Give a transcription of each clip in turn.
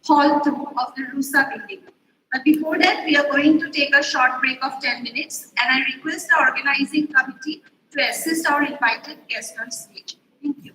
hall 2 of the Rusa building. But before that, we are going to take a short break of 10 minutes, and I request the organizing committee to assist our invited guests on stage. Thank you.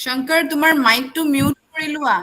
Shankar, তোমার mic two mute কৰি লোৱা।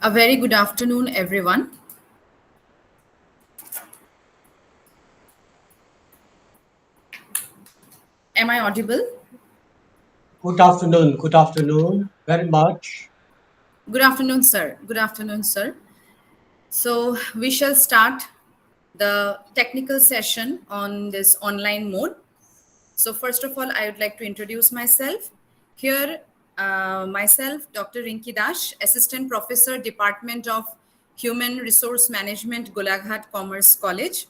A very good afternoon, everyone. Am I audible? Good afternoon. Good afternoon. Very much. Good afternoon, sir. Good afternoon, sir. So, we shall start the technical session on this online mode. So, first of all, I would like to introduce myself. Here, myself, Dr. Rinki Dash, Assistant Professor, Department of Human Resource Management, Golaghat Commerce College.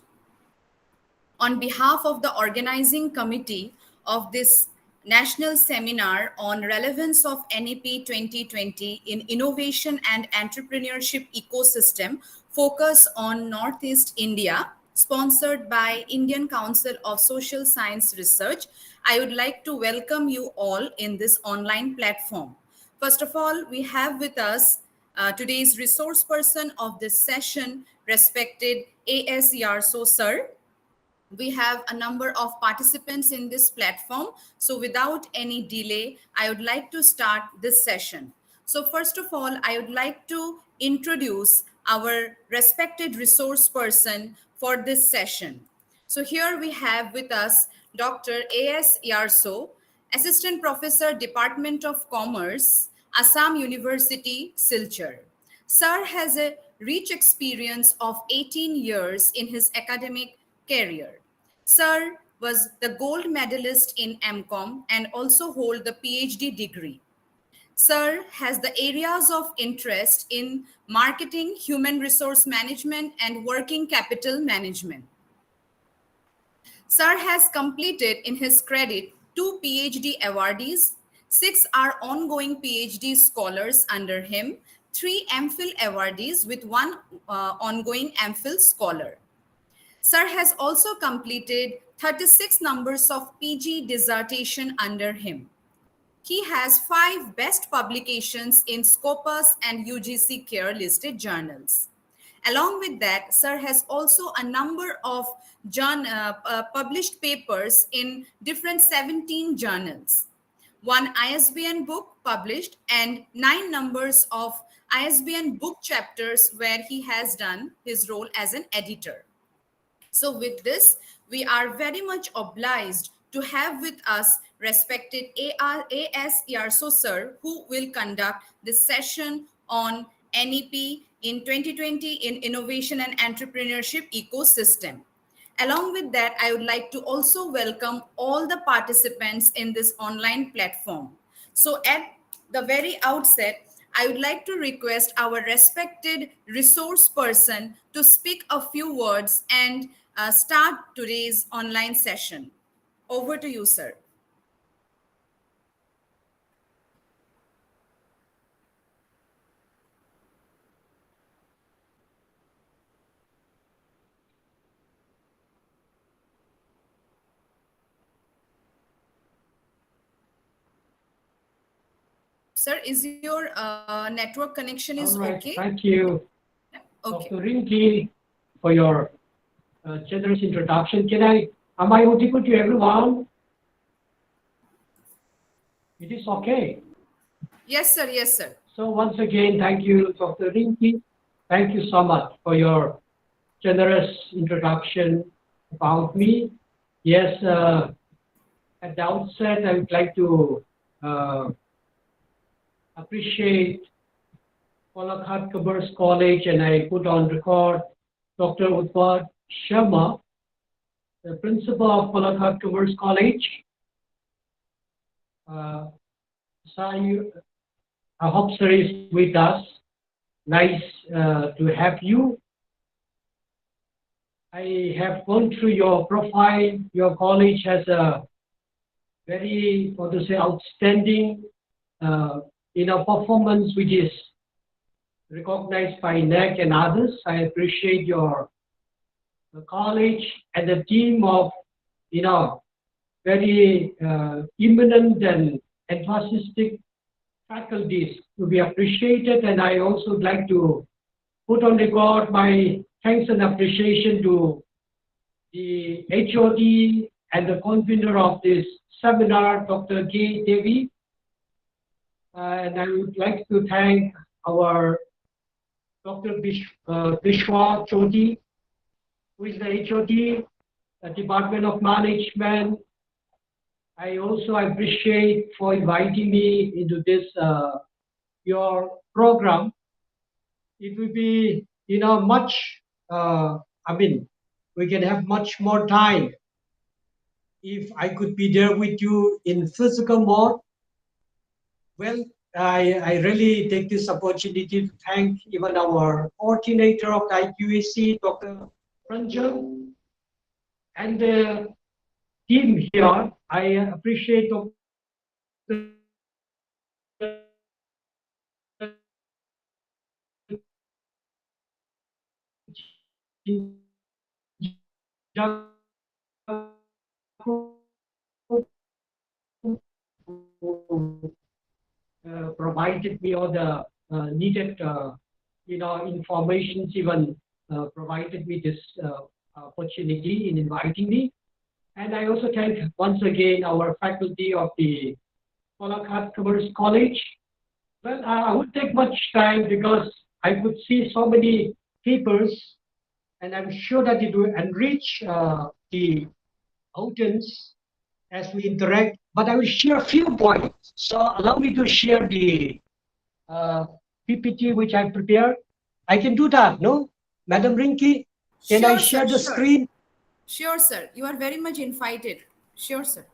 On behalf of the organizing committee of this national seminar on relevance of NEP 2020 in innovation and entrepreneurship ecosystem, focus on Northeast India, sponsored by Indian Council of Social Science Research, I would like to welcome you all in this online platform. First of all, we have with us today's resource person of this session, respected A.S. Yarso sir. We have a number of participants in this platform. So without any delay, I would like to start this session. So first of all, I would like to introduce our respected resource person for this session. So here we have with us Dr. A.S. Yarso, Assistant Professor, Department of Commerce, Assam University, Silchar. Sir has a rich experience of 18 years in his academic career. Sir was the gold medalist in MCOM and also hold the PhD degree. Sir has the areas of interest in marketing, human resource management, and working capital management. Sir has completed in his credit 2 PhD awardees, 6 are ongoing PhD scholars under him, 3 MPhil awardees with 1 ongoing MPhil scholar. Sir has also completed 36 numbers of PG dissertation under him. He has 5 best publications in Scopus and UGC Care listed journals. Along with that, Sir has also a number of published papers in different 17 journals, one ISBN book published, and 9 numbers of ISBN book chapters where he has done his role as an editor. So with this, we are very much obliged to have with us respected AS Yarso sir, who will conduct this session on NEP in 2020 in Innovation and Entrepreneurship Ecosystem. Along with that, I would like to also welcome all the participants in this online platform. So at the very outset, I would like to request our respected resource person to speak a few words and start today's online session. Over to you, sir. Sir, is your network connection is All right, okay? thank you, Okay. Dr. Rinki, for your generous introduction. Am I audible to everyone? It is okay. Yes, sir. Yes, sir. So once again, thank you, Dr. Rinki. Thank you so much for your generous introduction about me. Yes, at the outset, I would like to appreciate Palakkad Commerce College, and I put on record Dr. Utpad Sharma, the principal of Palakkad Commerce College. Sai, I hope sir is with us. Nice to have you. I have gone through your profile. Your college has a very, what to say, outstanding performance, which is recognized by NEC and others. I appreciate your college and the team of, very eminent and enthusiastic faculties to be appreciated. And I also would like to put on record my thanks and appreciation to the HOD and the convener of this seminar, Dr. G. Devi. And I would like to thank our Dr. Bishwa Chodi, who is the HOD, the Department of Management. I also appreciate for inviting me into this your program. It will be, much. We can have much more time if I could be there with you in physical mode. Well, I really take this opportunity to thank even our coordinator of the IQAC, Dr. Pranjal, and the team here. I appreciate Dr. Provided me all the needed, informations, even provided me this opportunity in inviting me. And I also thank once again our faculty of the Palakkad Commerce College. Well, I won't take much time because I could see so many papers, and I'm sure that it will enrich the audience as we interact. But I will share a few points. So allow me to share the PPT which I prepared. I can do that, no? Madam Rinki, can I share the screen? Sure, sir. You are very much invited. Sure, sir.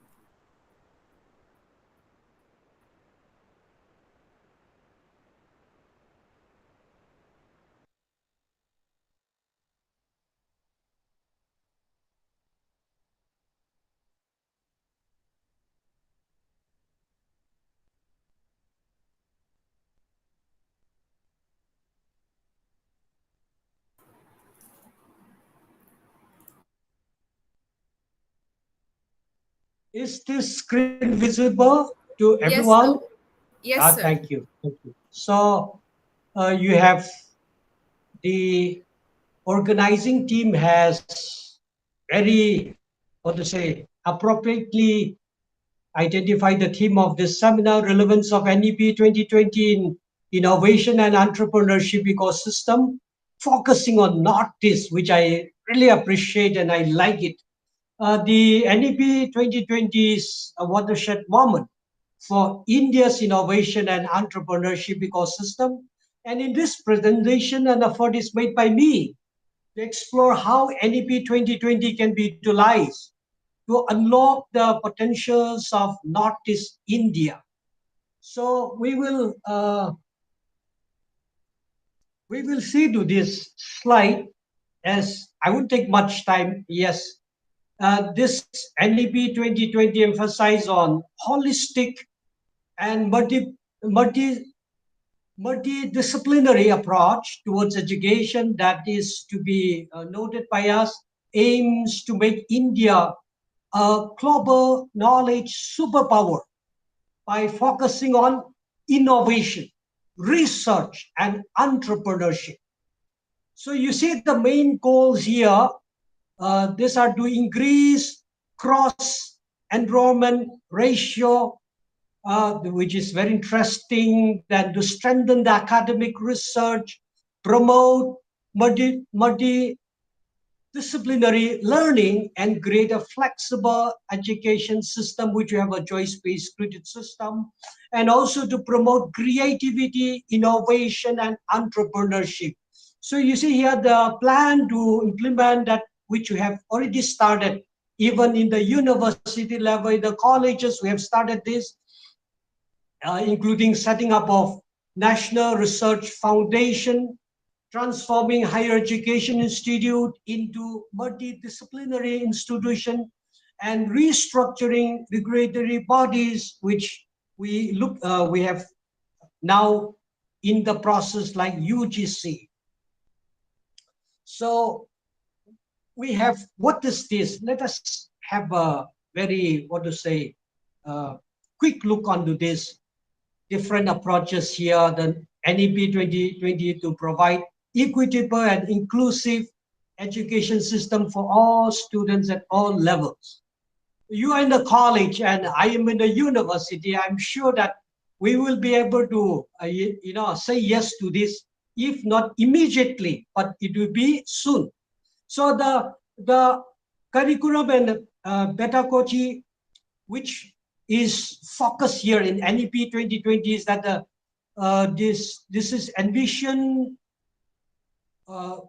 Is this screen visible? to Yes, sir. everyone? Yes, sir. Thank you. Thank you. So you have the organizing team has very, what to say, appropriately identified the theme of this seminar, relevance of NEP 2020 in innovation and entrepreneurship ecosystem, focusing on Northeast, which I really appreciate and I like it. The NEP 2020 is a watershed moment for India's innovation and entrepreneurship ecosystem. And in this presentation, an effort is made by me to explore how NEP 2020 can be utilized to unlock the potentials of Northeast India. So we will see to this slide, as I won't take much time. Yes, this NEP 2020 emphasize on holistic and multidisciplinary approach towards education that is to be noted by us, aims to make India a global knowledge superpower by focusing on innovation, research, and entrepreneurship. So you see the main goals here, these are to increase cross enrollment ratio, which is very interesting, then to strengthen the academic research, promote multidisciplinary learning, and create a flexible education system, which we have a choice-based credit system, and also to promote creativity, innovation, and entrepreneurship. So you see here the plan to implement that, which we have already started, even in the university level, in the colleges, we have started this, including setting up of National Research Foundation, transforming higher education institute into multidisciplinary institution, and restructuring regulatory bodies, which we have now in the process, like UGC. So we have, what is this? Let us have a very, quick look onto this different approaches here, the NEP 2020 to provide equitable and inclusive education system for all students at all levels. You are in the college and I am in the university. I'm sure that we will be able to, say yes to this, if not immediately, but it will be soon. So the curriculum and pedagogy, which is focused here in NEP 2020, is that this is envisioned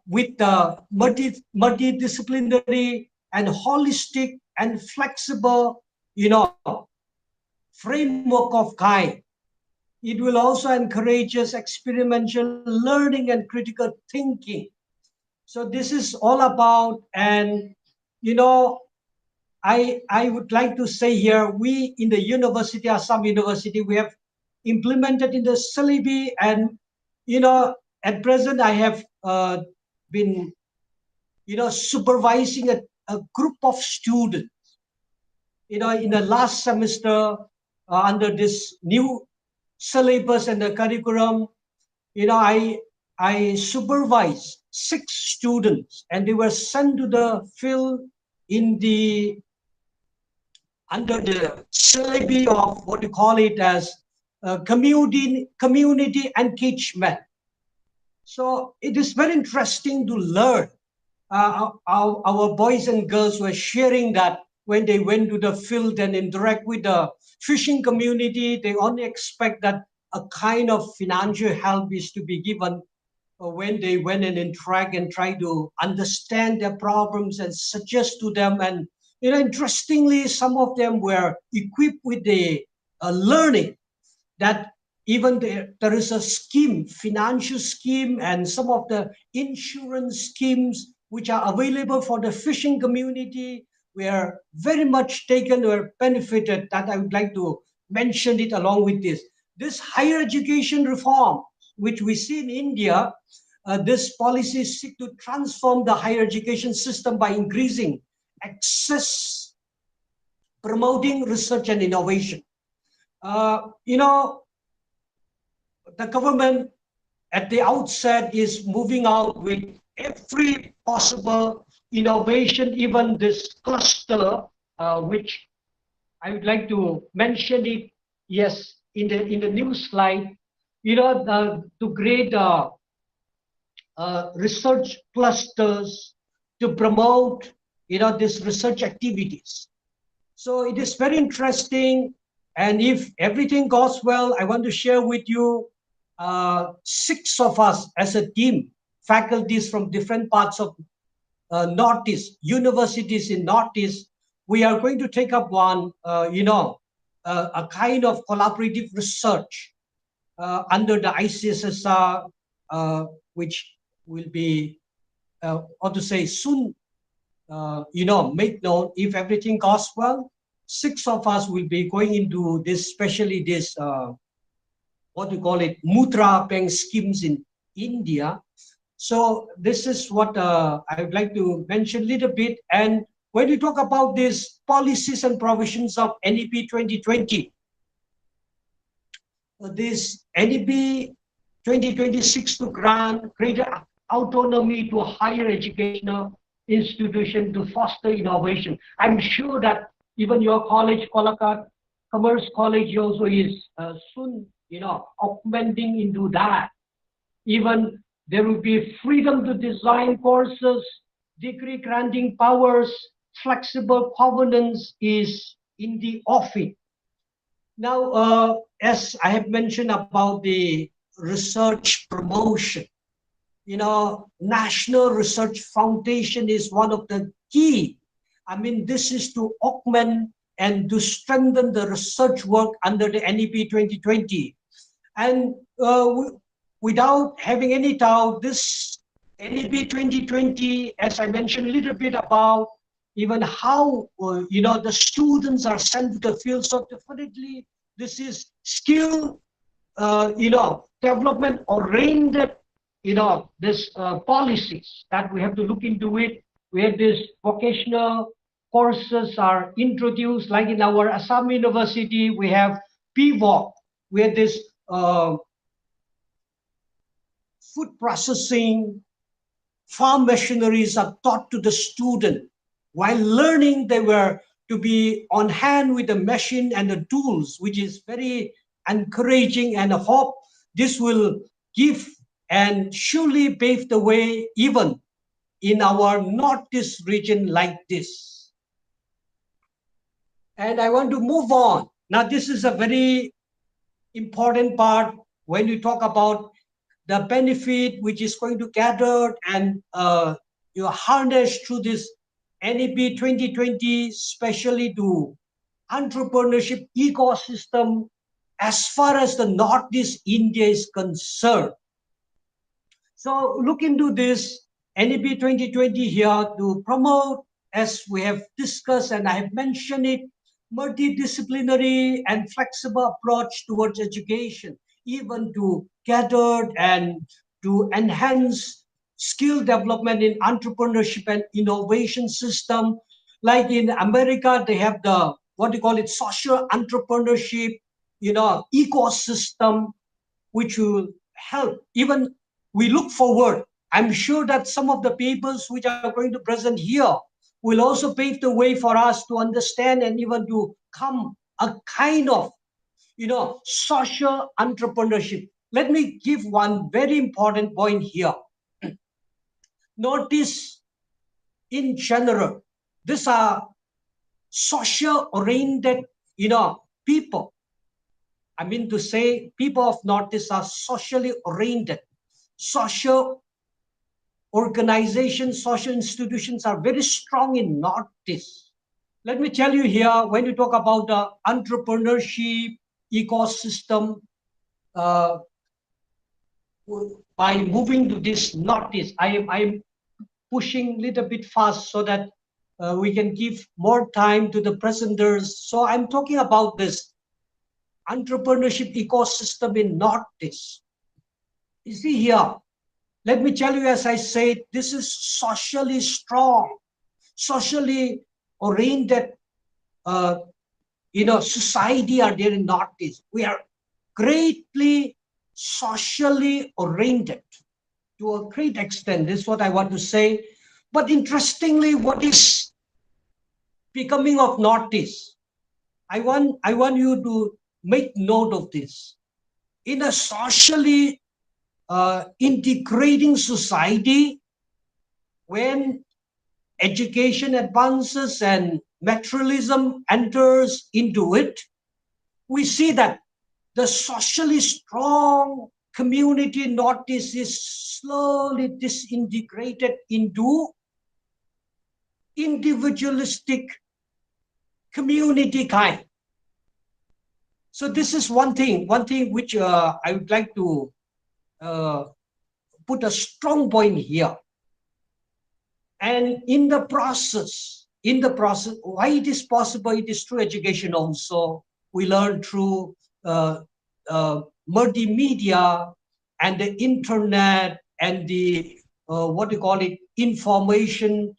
with the multidisciplinary and holistic and flexible, framework of kind. It will also encourage experiential learning and critical thinking. So this is all about, and I would like to say here, we in the university, Assam University, we have implemented in the syllabi, and at present I have been supervising a group of students. In the last semester, under this new syllabus and the curriculum, I supervised 6 students, and they were sent to the field under the syllabi of what you call it as community engagement. So it is very interesting to learn. Our boys and girls were sharing that when they went to the field and interact with the fishing community, they only expect that a kind of financial help is to be given when they went and interact and try to understand their problems and suggest to them. And interestingly, some of them were equipped with the learning that even there is a scheme, financial scheme, and some of the insurance schemes which are available for the fishing community were very much taken or benefited. That I would like to mention it along with this. This higher education reform, which we see in India, this policy seek to transform the higher education system by increasing access, promoting research and innovation. You know, the government at the outset is moving out with every possible innovation, even this cluster, which I would like to mention it, yes, in the new slide, you know, to create research clusters to promote, you know, these research activities. So it is very interesting. And if everything goes well, I want to share with you 6 of us as a team, faculties from different parts of Northeast, universities in Northeast. We are going to take up one, a kind of collaborative research under the ICSSR, which will be, or to say soon, make known if everything goes well. 6 of us will be going into this, especially this, what we call it, Mudra Bank schemes in India. So this is what I would like to mention a little bit. And when we talk about these policies and provisions of NEP 2020, this NEP 2026 to grant greater autonomy to higher educational institution to foster innovation. I'm sure that even your college, Colacat Commerce College, also is soon, augmenting into that. Even there will be freedom to design courses, degree granting powers, flexible governance is in the offing. Now, as I have mentioned about the research promotion, National Research Foundation is one of the key. I mean, this is to augment and to strengthen the research work under the NEP 2020. And without having any doubt, this NEP 2020, as I mentioned a little bit about even how, the students are sent to the field. So definitely this is skill, development oriented, this policies that we have to look into it, where these vocational courses are introduced, like in our Assam University, we have PVOC, where this food processing, farm machineries are taught to the student. While learning, they were to be on hand with the machine and the tools, which is very encouraging, and I hope this will give and surely pave the way even in our Northeast region like this. And I want to move on. Now, this is a very important part when you talk about the benefit which is going to gather and you harness through this NEP 2020, especially to entrepreneurship ecosystem as far as the Northeast India is concerned. So look into this NEP 2020 here to promote, as we have discussed and I have mentioned it, multidisciplinary and flexible approach towards education, even to gather and to enhance skill development in entrepreneurship and innovation system. Like in America, they have the, what do you call it, social entrepreneurship, ecosystem, which will help. Even we look forward. I'm sure that some of the papers which are going to present here will also pave the way for us to understand and even to come a kind of, social entrepreneurship. Let me give one very important point here. Notice in general, these are social oriented, people. I mean to say people of Northeast are socially oriented. Social organizations, social institutions are very strong in Northeast. Let me tell you here, when you talk about the entrepreneurship ecosystem, by moving to this Northeast, I am pushing a little bit fast so that we can give more time to the presenters. So I'm talking about this entrepreneurship ecosystem in Northeast. You see here, let me tell you, as I said, this is socially strong, socially oriented, society are there in Northeast. We are greatly socially oriented to a great extent. This is what I want to say. But interestingly, what is becoming of Northeast? I want you to make note of this. In a socially integrating society, when education advances and materialism enters into it, we see that the socially strong community in Northeast is slowly disintegrated into individualistic community kind. So this is one thing which I would like to put a strong point here. And in the process, why it is possible? It is through education also. We learn through multimedia and the internet and the what do you call it, information,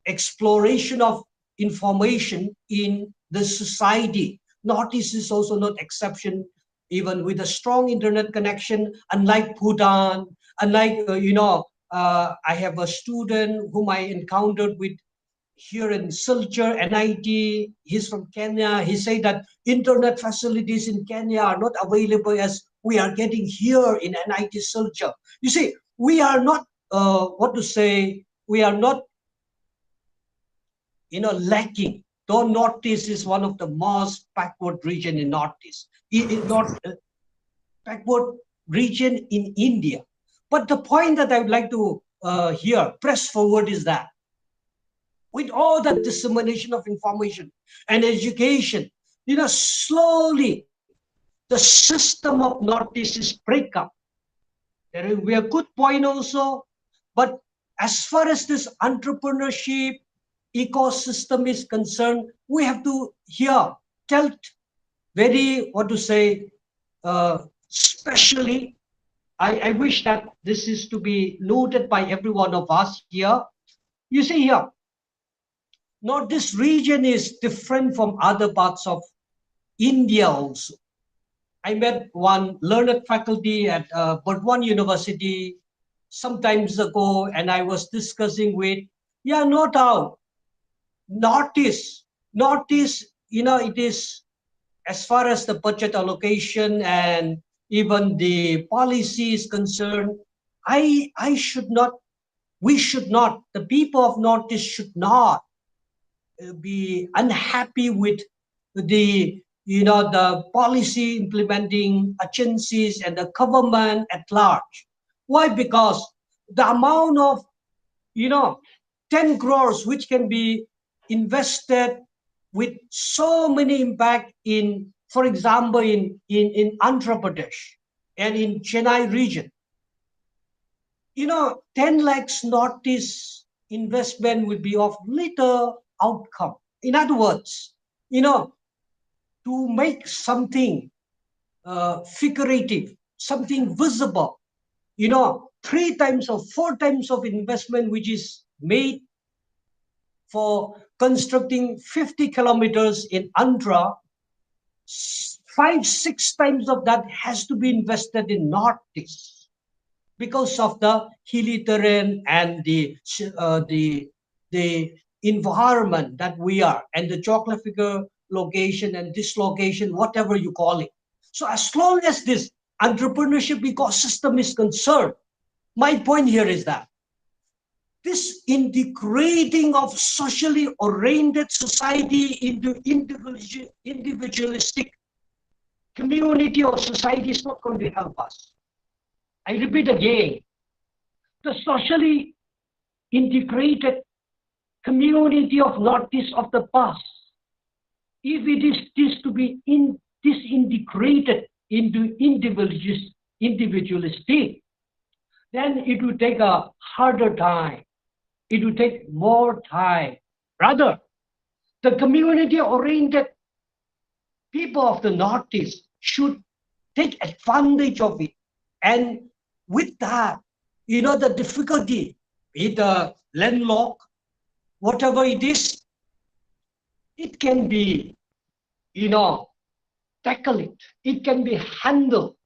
exploration of information in the society. Northeast is also not exception, even with a strong internet connection, unlike Bhutan, unlike, I have a student whom I encountered with here in Silchar, NIT, he's from Kenya. He said that internet facilities in Kenya are not available as we are getting here in NIT Silchar. You see, we are not, we are not, lacking. Though Northeast is one of the most backward region in Northeast, backward region in India. But the point that I would like to press forward is that with all the dissemination of information and education, slowly the system of Northeast is break up. There will be a good point also, but as far as this entrepreneurship ecosystem is concerned, we have to tell very, especially, I wish that this is to be noted by every one of us here. You see here, Northeast region is different from other parts of India also. I met one learned faculty at Burdwan University some times ago, and I was discussing with, no doubt, Northeast, it is, as far as the budget allocation and even the policy is concerned, we should not, the people of Northeast should not be unhappy with the policy implementing agencies and the government at large. Why? Because the amount of 10 crores which can be invested with so many impact in, for example, in Andhra Pradesh and in Chennai region, 10 lakhs Northeast investment would be of little outcome. In other words, to make something figurative, something visible, 3 times or 4 times of investment which is made for constructing 50 kilometers in Andhra, 5-6 times of that has to be invested in Northeast because of the hilly terrain and the environment that we are, and the geographical location and dislocation, whatever you call it. So as long as this entrepreneurship ecosystem is concerned, my point here is that this integrating of socially oriented society into individualistic community or society is not going to help us. I repeat again, the socially integrated community of Northeast of the past, if it is this to be disintegrated into individualistic, then it will take a harder time. It will take more time. Rather, the community-oriented people of the Northeast should take advantage of it. And with that, the difficulty, be it a landlocked, whatever it is, it can be, tackle it. It can be handled.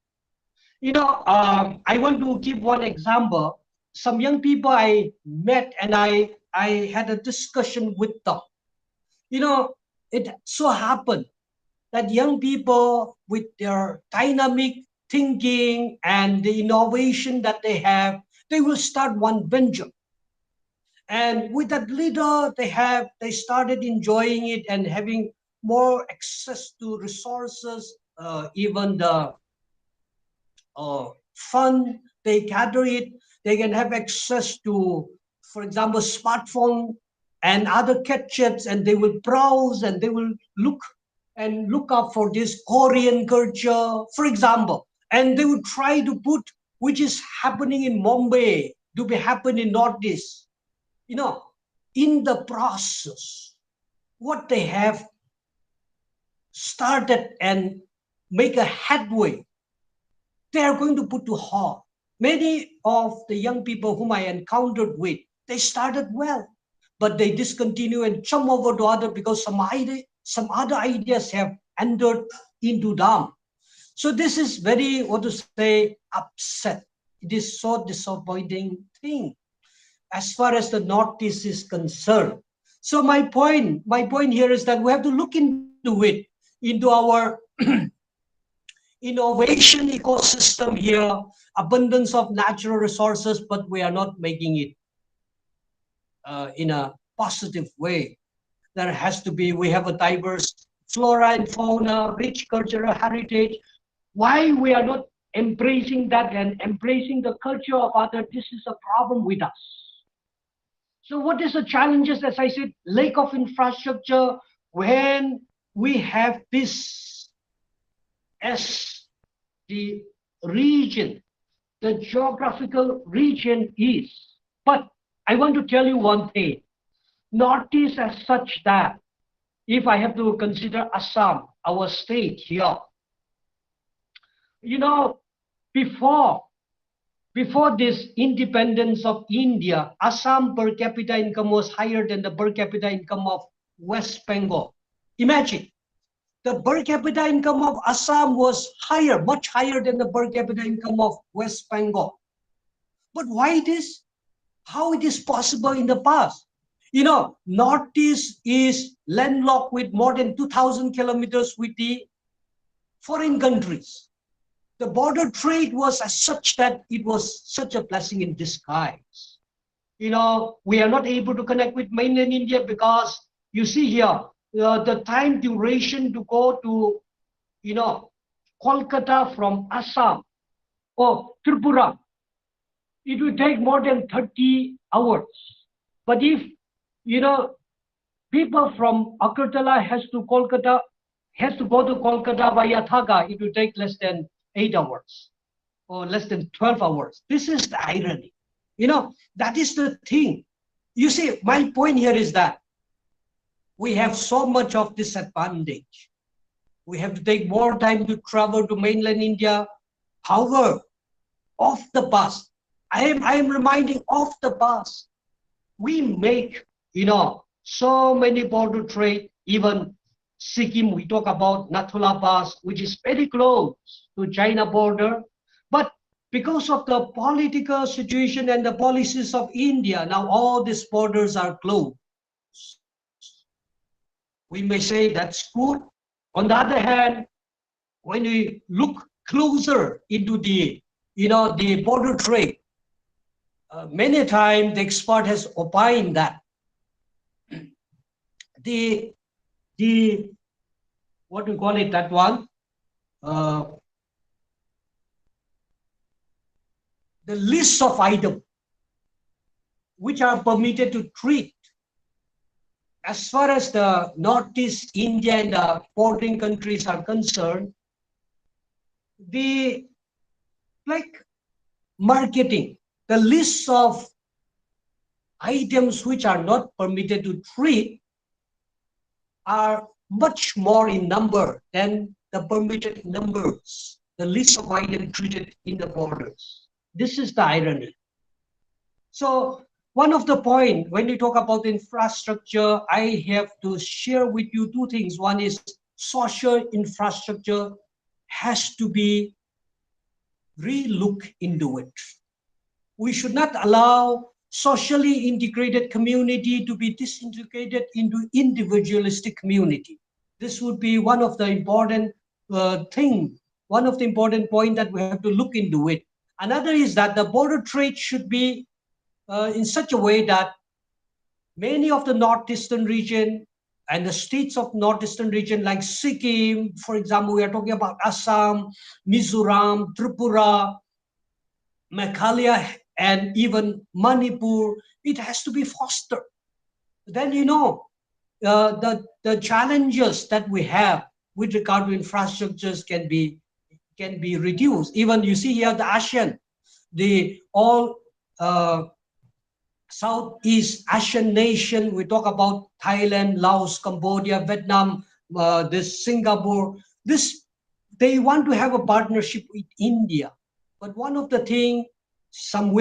I want to give one example. Some young people I met and I had a discussion with them. It so happened that young people with their dynamic thinking and the innovation that they have, they will start one venture. And with that little they started enjoying it and having more access to resources, even the fund, they gather it, they can have access to, for example, smartphone and other gadgets, and they will browse and they will look up for this Korean culture, for example, and they will try to put which is happening in Mumbai to be happen in Northeast. In the process, what they have started and make a headway, they are going to put to halt. Many of the young people whom I encountered with, they started well, but they discontinue and jump over to other because some other ideas have entered into them. So this is very, what to say, upset. It is so disappointing thing as far as the Northeast is concerned. So my point here is that we have to look into it, into our innovation ecosystem here, abundance of natural resources, but we are not making it in a positive way. There has to be, we have a diverse flora and fauna, rich cultural heritage. Why we are not embracing that and embracing the culture of others? This is a problem with us. So what is the challenges? As I said, lack of infrastructure. When we have this as the region, the geographical region is. But I want to tell you one thing. Northeast as such that, if I have to consider Assam, our state here, before this independence of India, Assam per capita income was higher than the per capita income of West Bengal. Imagine, the per capita income of Assam was higher, much higher than the per capita income of West Bengal. But why this? How it is possible in the past? Northeast is landlocked with more than 2,000 kilometers with the foreign countries. The border trade was as such that it was such a blessing in disguise. We are not able to connect with mainland India because you see here, the time duration to go to, Kolkata from Assam or Tripura, it will take more than 30 hours. But if, people from Agartala has to go to Kolkata via Thaga, it will take less than 8 hours or less than 12 hours. This is the irony. That is the thing. You see, my point here is that we have so much of disadvantage. We have to take more time to travel to mainland India. However, off the bus, I am reminding off the bus, we make, so many border trade, even Sikkim, we talk about Nathula Pass, which is very close to China border. But because of the political situation and the policies of India, now all these borders are closed. We may say that's good. On the other hand, when we look closer into the, the border trade, many times the expert has opined that the what do you call it, that one, the list of items which are permitted to treat as far as the Northeast India and the bordering countries are concerned, the marketing, the list of items which are not permitted to treat are much more in number than the permitted numbers, the list of items treated in the borders. This is the irony. So one of the point when you talk about infrastructure, I have to share with you two things. One is social infrastructure has to be re-look into it. We should not allow socially integrated community to be disintegrated into individualistic community. This would be one of the important one of the important point that we have to look into it. Another is that the border trade should be in such a way that many of the northeastern region and the states of northeastern region like Sikkim, for example, we are talking about Assam, Mizoram, Tripura, Meghalaya, and even Manipur, it has to be fostered. Then the challenges that we have with regard to infrastructures can be reduced. Even you see here the ASEAN, the all Southeast Asian nation. We talk about Thailand, Laos, Cambodia, Vietnam, this Singapore. This they want to have a partnership with India. But one of the thing some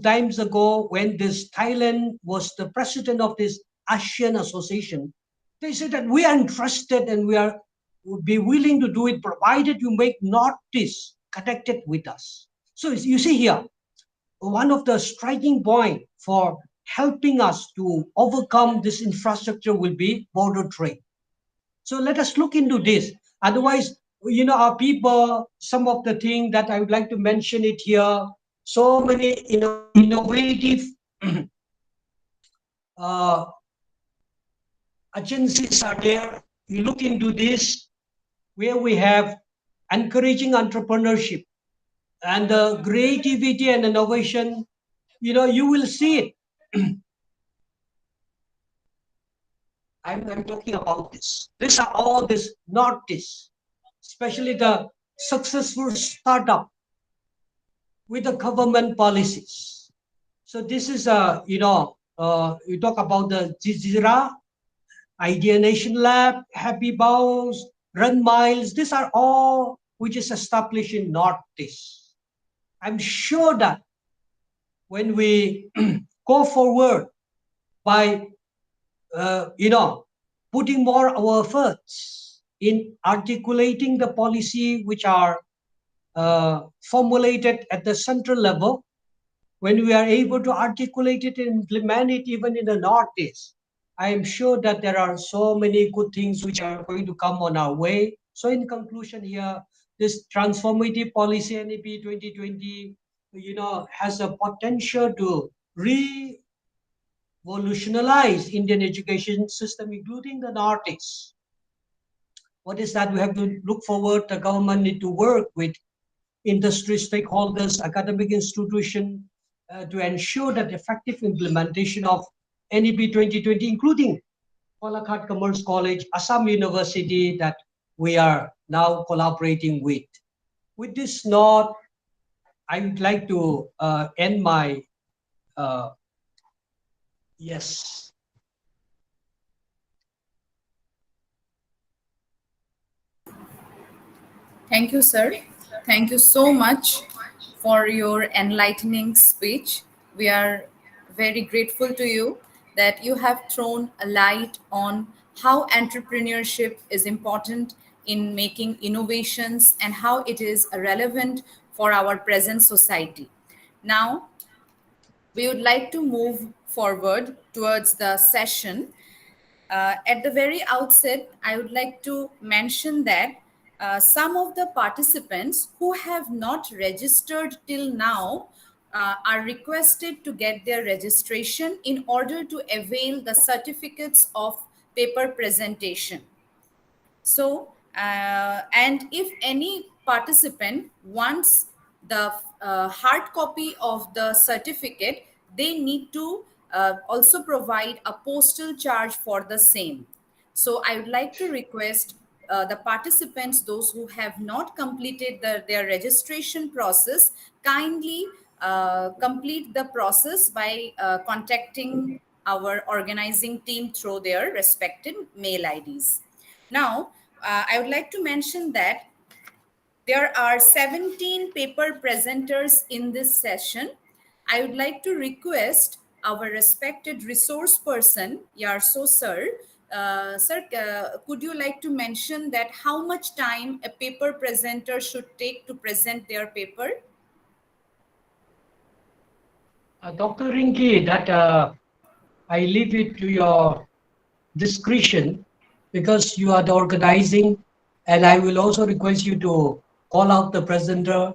times ago, when this Thailand was the president of this ASEAN association, they said that we are interested and would be willing to do it provided you make Northeast connected with us. So you see here, one of the striking point for helping us to overcome this infrastructure will be border trade. So let us look into this. Otherwise, our people, some of the things that I would like to mention it here, so many innovative agencies are there. You look into this, where we have encouraging entrepreneurship and creativity and innovation. You will see it. I'm talking about this. These are all this Northeast, especially the successful startup with the government policies. So this is you talk about the Jizira, Idea Nation Lab, Happy Bows, Run Miles. These are all which is established in Northeast. I'm sure that when we go forward by putting more our efforts in articulating the policy which are formulated at the central level, when we are able to articulate it and implement it even in the Northeast, I am sure that there are so many good things which are going to come on our way. So in conclusion here, this transformative policy NEP 2020, has a potential to revolutionize Indian education system, including the Northeast. What is that? We have to look forward. The government need to work with industry stakeholders, academic institutions, to ensure that effective implementation of NEP 2020, including Palakkad Commerce College, Assam University, that we are now collaborating with. With this note, I would like to end my yes. Thank you, sir. Thank you so much for your enlightening speech. We are very grateful to you that you have thrown a light on how entrepreneurship is important in making innovations and how it is relevant for our present society. Now, we would like to move forward towards the session. At the very outset, I would like to mention that some of the participants who have not registered till now are requested to get their registration in order to avail the certificates of paper presentation. So, and if any participant wants the hard copy of the certificate, they need to also provide a postal charge for the same. So, I would like to request the participants, those who have not completed their registration process, kindly complete the process by contacting our organizing team through their respective mail IDs. Now, I would like to mention that there are 17 paper presenters in this session. I would like to request our respected resource person, Yarso sir. Sir, could you like to mention that how much time a paper presenter should take to present their paper? Dr. Rinki, that I leave it to your discretion because you are the organizing, and I will also request you to call out the presenter.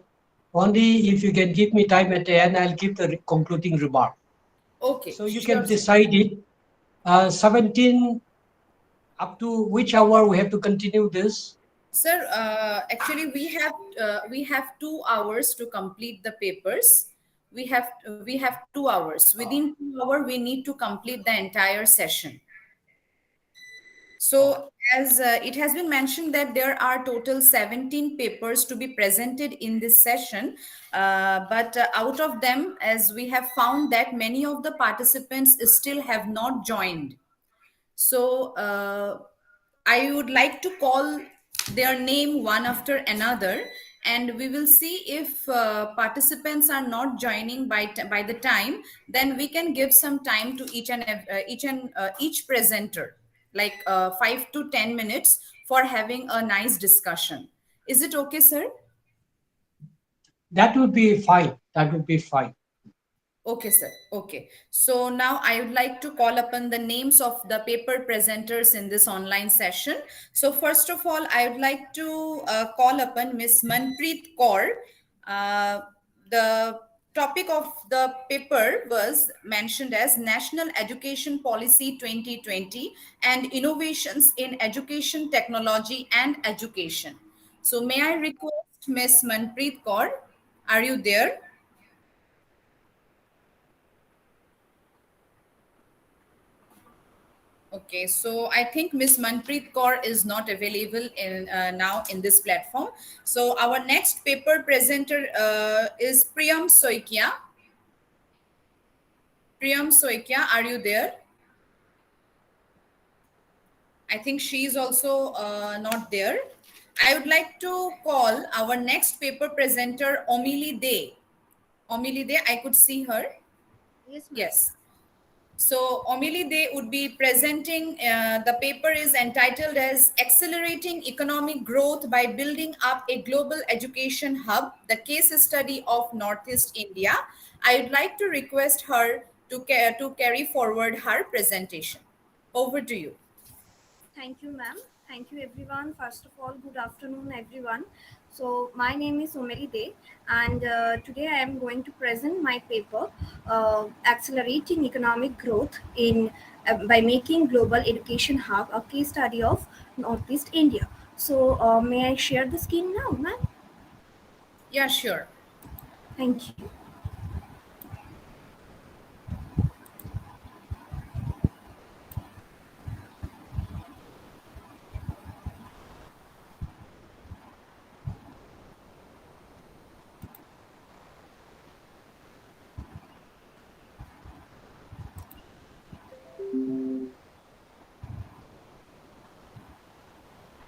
Only if you can give me time at the end, I'll give the concluding remark. Okay, So you sure, can sir. decide it. 17 up to which hour we have to continue this? Sir, actually, we have 2 hours to complete the papers. We have 2 hours. Within 2 hours, we need to complete the entire session. So, as it has been mentioned that there are total 17 papers to be presented in this session, but out of them, as we have found that many of the participants still have not joined. So, I would like to call their name one after another, and we will see if participants are not joining by the time. Then we can give some time to each presenter, like 5 to 10 minutes, for having a nice discussion. Is it okay, sir? That would be fine. That would be fine. Okay, sir. Okay. So now I would like to call upon the names of the paper presenters in this online session. So first of all, I would like to call upon Miss Manpreet Kaur. Uh, the topic of the paper was mentioned as National Education Policy 2020 and Innovations in Education, Technology and Education. So may I request Miss Manpreet Kaur? Are you there? Okay, so I think Miss Manpreet Kaur is not available in now in this platform. So our next paper presenter is Priyam Soikia. Priyam Soikia, are you there? I think she is also not there. I would like to call our next paper presenter, Omili De. Omili De, I could see her. Yes, ma'am. Yes. So Omili De would be presenting, the paper is entitled as Accelerating Economic Growth by Building Up a Global Education Hub, the case study of Northeast India. I would like to request her to carry forward her presentation. Over to you. Thank you, ma'am. Thank you, everyone. First of all, good afternoon, everyone. So, my name is Someli De, and today I am going to present my paper, Accelerating Economic Growth in by Making Global Education Hub, a case study of Northeast India. So, may I share the screen now, ma'am? Yeah, sure. Thank you.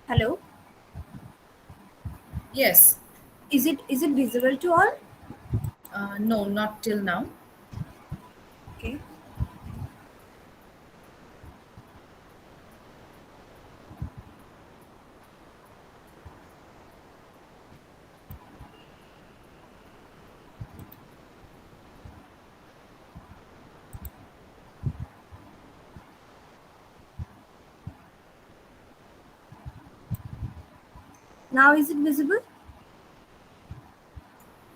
Hello. Yes. Is it visible to all? No, not till now. Okay. Now is it visible?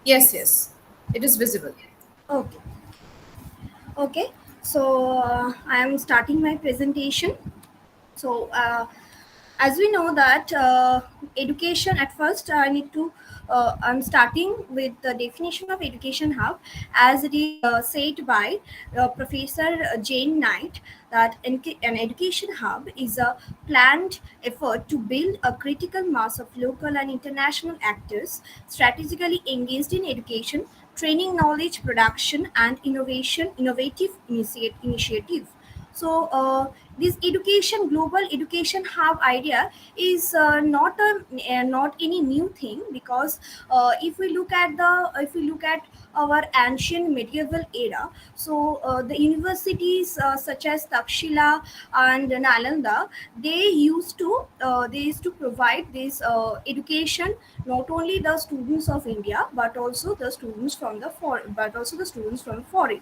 Yes, yes. It is visible. Okay. Okay. So I am starting my presentation. So as we know that education, at first I need to I'm starting with the definition of education hub, as it is said by Professor Jane Knight, that an education hub is a planned effort to build a critical mass of local and international actors strategically engaged in education, training, knowledge production and innovative initiative. So this global education hub idea is not any new thing, because if we look at our ancient medieval era, so the universities such as Takshila and Nalanda, they used to provide this education, not only the students of India, but also the students from foreign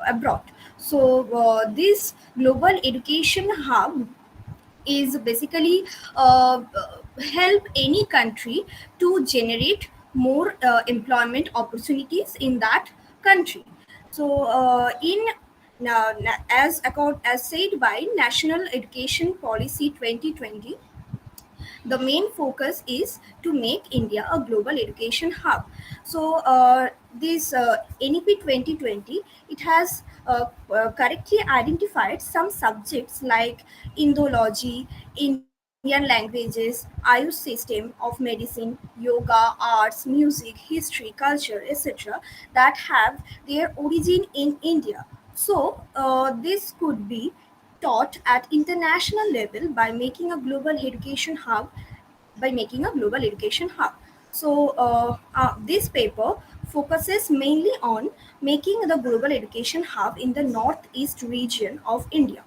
abroad. So this global education hub is basically help any country to generate more employment opportunities in that country. So in as said by National Education Policy 2020, the main focus is to make India a global education hub. So this NEP 2020, it has correctly identified some subjects like Indology, Indian languages, Ayush system of medicine, yoga, arts, music, history, culture, etc., that have their origin in India. So this could be taught at international level by making a global education hub. So this paper focuses mainly on making the global education hub in the northeast region of India.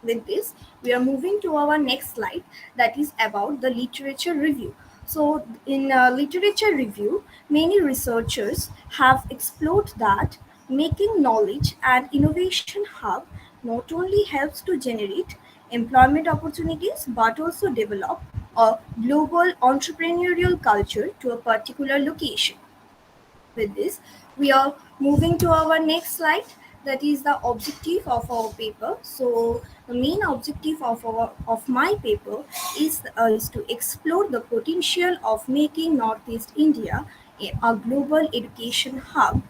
With this, we are moving to our next slide, that is about the literature review. So in literature review, many researchers have explored that making knowledge and innovation hub not only helps to generate employment opportunities, but also develop a global entrepreneurial culture to a particular location. With this, we are moving to our next slide, that is the objective of our paper. So the main objective of my paper is to explore the potential of making Northeast India a global education hub,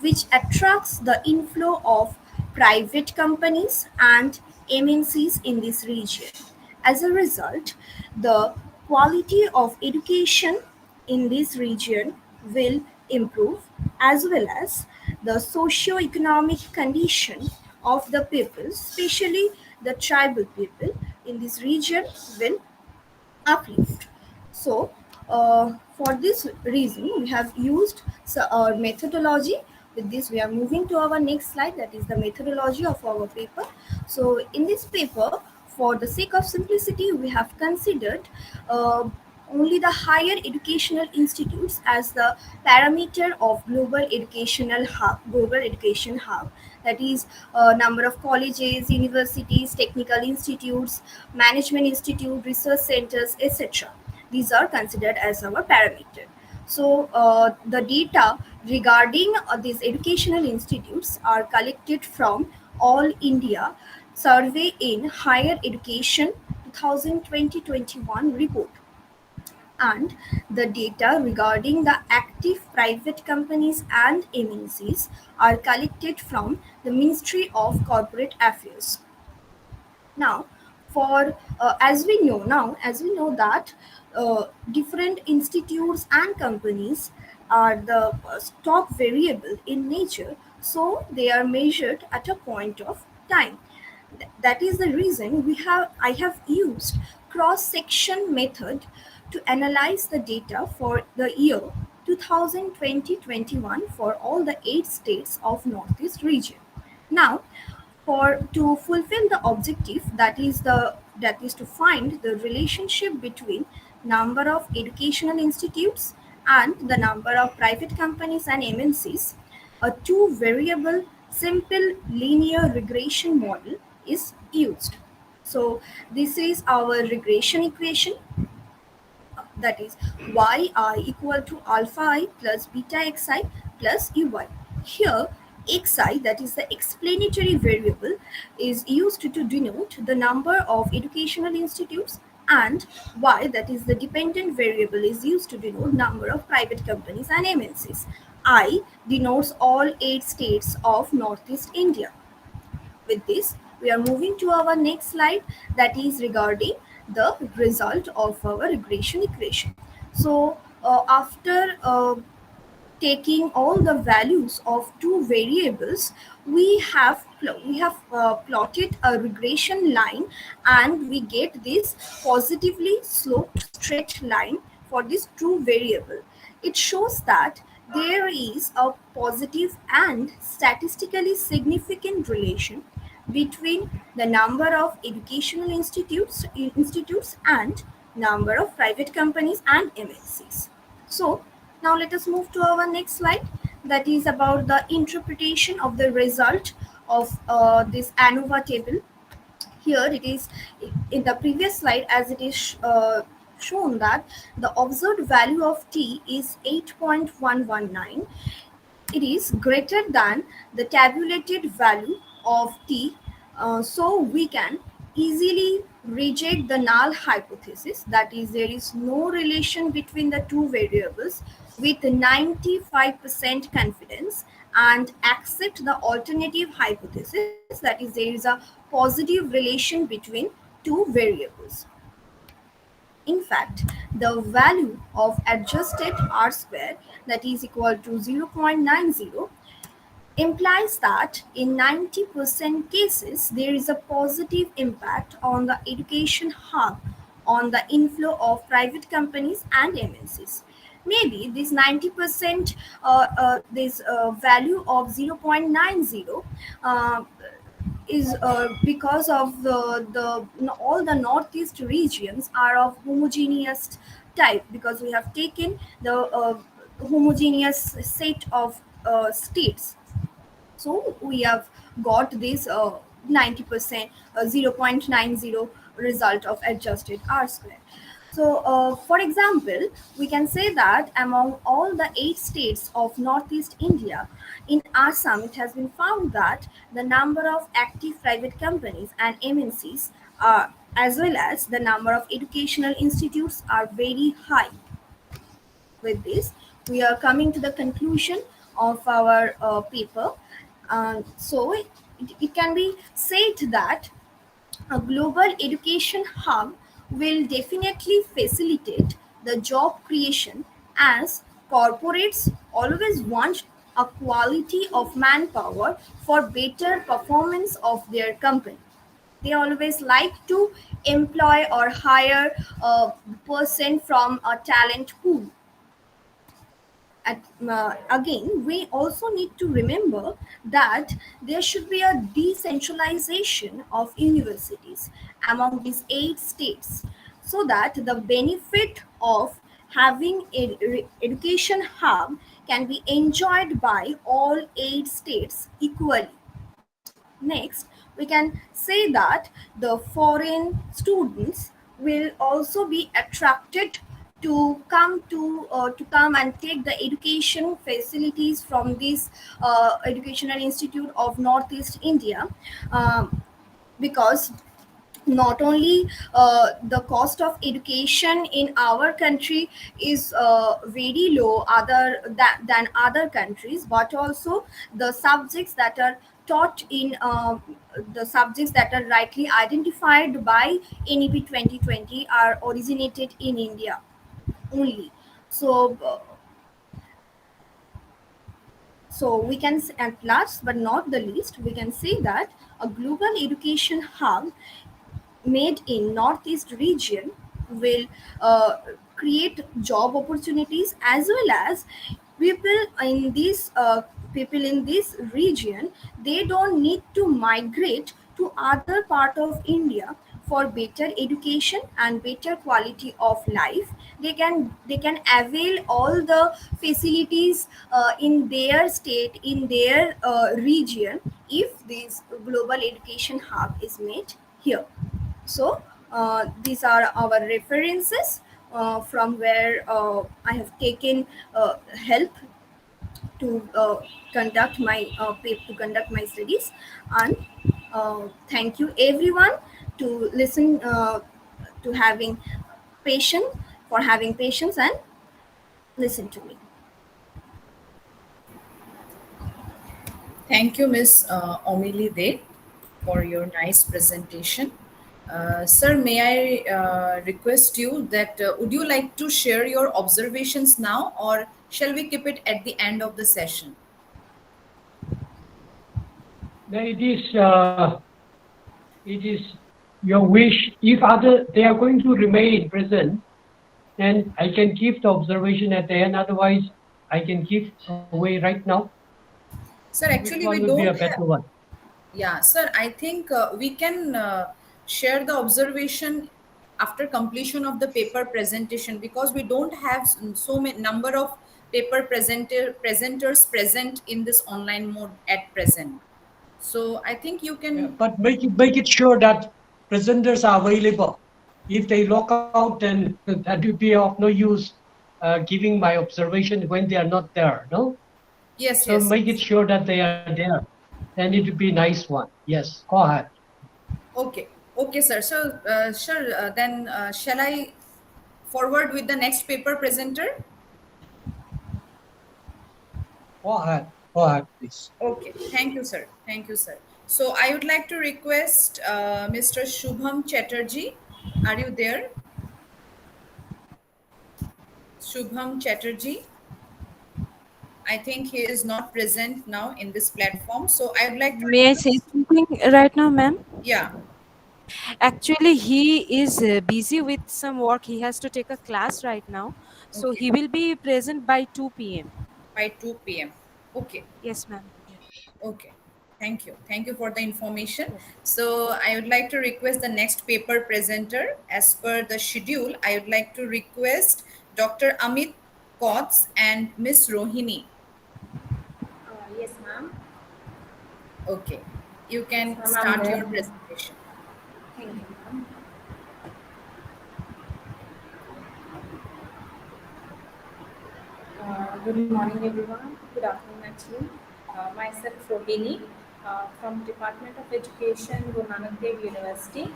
which attracts the inflow of private companies and MNCs in this region. As a result, the quality of education in this region will improve, as well as the socio-economic condition of the people, especially the tribal people in this region, will uplift. So, for this reason, we have used our methodology. With this, we are moving to our next slide, that is the methodology of our paper. So, in this paper, for the sake of simplicity, we have considered only the higher educational institutes as the parameter of global education hub, that is number of colleges, universities, technical institutes, management institute, research centers, etc. These are considered as our parameter. So the data regarding these educational institutes are collected from All India Survey in Higher Education 2020-21 report, and the data regarding the active private companies and MNCs are collected from the Ministry of Corporate Affairs. Now, for as we know that different institutes and companies are the stock variable in nature, so they are measured at a point of time. That is the reason I have used cross section method to analyze the data for the year 2020-21 for all the 8 states of Northeast region. Now, for to fulfill the objective, that is to find the relationship between number of educational institutes and the number of private companies and MNCs, a two variable simple linear regression model is used. So this is our regression equation, that is yi equal to alpha I plus beta xi plus uy. Here xi, that is the explanatory variable, is used to denote the number of educational institutes, and y, that is the dependent variable, is used to denote number of private companies and MNCs. I denotes all 8 states of Northeast India. With this, we are moving to our next slide, that is regarding the result of our regression equation. So after taking all the values of two variables, we have plotted a regression line, and we get this positively sloped straight line for this true variable. It shows that there is a positive and statistically significant relation between the number of educational institutes and number of private companies and MNCs. So now let us move to our next slide, that is about the interpretation of the result of this ANOVA table. Here it is in the previous slide, as it is shown that the observed value of T is 8.119. It is greater than the tabulated value of T, so we can easily reject the null hypothesis, that is, there is no relation between the two variables, with 95% confidence, and accept the alternative hypothesis, that is, there is a positive relation between two variables. In fact, the value of adjusted R square, that is equal to 0.90, implies that in 90% cases there is a positive impact on the education hub on the inflow of private companies and MNCs. Maybe this 90% this value of 0.90 is because of all the northeast regions are of homogeneous type, because we have taken the homogeneous set of states. So we have got this 90% 0.90 result of adjusted R square. So for example, we can say that among all the 8 states of Northeast India, in Assam, it has been found that the number of active private companies and MNCs are, as well as the number of educational institutes, are very high. With this, we are coming to the conclusion of our paper. So it can be said that a global education hub will definitely facilitate the job creation, as corporates always want a quality of manpower for better performance of their company. They always like to employ or hire a person from a talent pool. Again, we also need to remember that there should be a decentralization of universities among these 8 states, so that the benefit of having an education hub can be enjoyed by all 8 states equally. Next, we can say that the foreign students will also be attracted to come and take the education facilities from this educational institute of Northeast India, because not only the cost of education in our country is very low than other countries, but also the subjects that are taught in the subjects that are rightly identified by NEP 2020 are originated in India only. So so we can, at last but not the least, we can say that a global education hub made in Northeast region will create job opportunities, as well as people in this region, they don't need to migrate to other part of India for better education and better quality of life. They can avail all the facilities in their state, in their region, if this global education hub is made here. So these are our references from where I have taken help to conduct my studies. And thank you everyone to listen to having patience for having patience and listen to me. Thank you, Ms. Omili De, for your nice presentation. Sir, may I request you that would you like to share your observations now, or shall we keep it at the end of the session? Now it is your wish. If other they are going to remain present, then I can give the observation at the end. Otherwise, I can give away right now. Sir, Which actually, one we would be a don't better have. one? Yeah, sir, I think we can share the observation after completion of the paper presentation, because we don't have so many number of presenters present in this online mode at present. So I think you Yeah, can. but make it sure that presenters are available. If they log out, then that would be of no use giving my observation when they are not there. No, Yes, so yes, make it yes. sure that they are there. Then it would be nice one. Yes, go ahead. Okay, okay, sir. So, sure. Then, shall I forward with the next paper presenter? Go ahead, please. Okay, thank you, sir. Thank you, sir. So, I would like to request Mr. Shubham Chatterjee. Are you there? Shubham Chatterjee. I think he is not present now in this platform. So, I would like to May I say request. something right now, ma'am? Yeah, Actually, he is busy with some work. He has to take a class right now. So okay, he will be present by 2 p.m. by 2 p.m. Okay. Yes, ma'am. Yeah. Okay, thank you. Thank you for the information. Yes. So I would like to request the next paper presenter. As per the schedule, I would like to request Dr. Amit Kotz and Miss Rohini. Yes, ma'am. Okay, you Yes, can ma'am, I'm start your there. presentation. Thank you, ma'am. Good morning, everyone. Good afternoon, actually. Myself, Rohini, from Department of Education, Guru Nanak Dev University.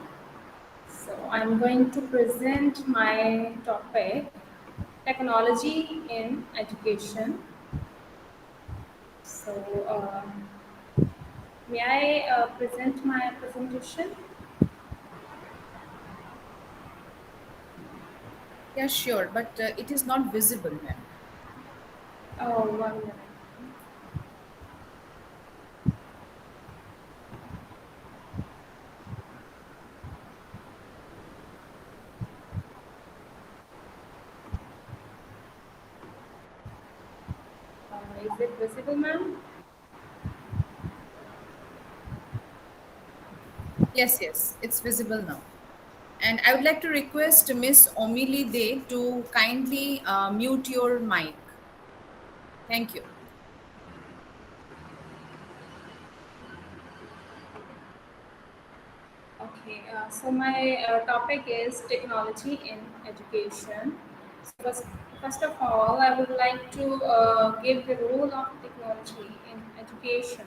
So I'm going to present my topic, technology in education. So may I present my presentation? Yeah, sure, but it is not visible, ma'am. Oh, 1 minute. Is it visible, ma'am? Yes, yes, it's visible now. And I would like to request Miss Omili Day to kindly mute your mic. Thank you. Okay, so my topic is technology in education. So first of all, I would like to give the role of technology in education.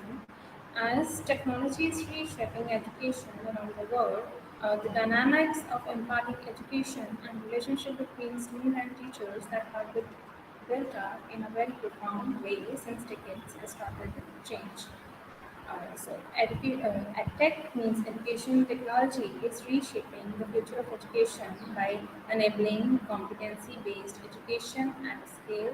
As technology is reshaping education around the world, the dynamics of imparting education and relationship between student and teachers that have been built up in a very profound way since decades has started to change. EdTech means education technology is reshaping the future of education by enabling competency-based education at scale.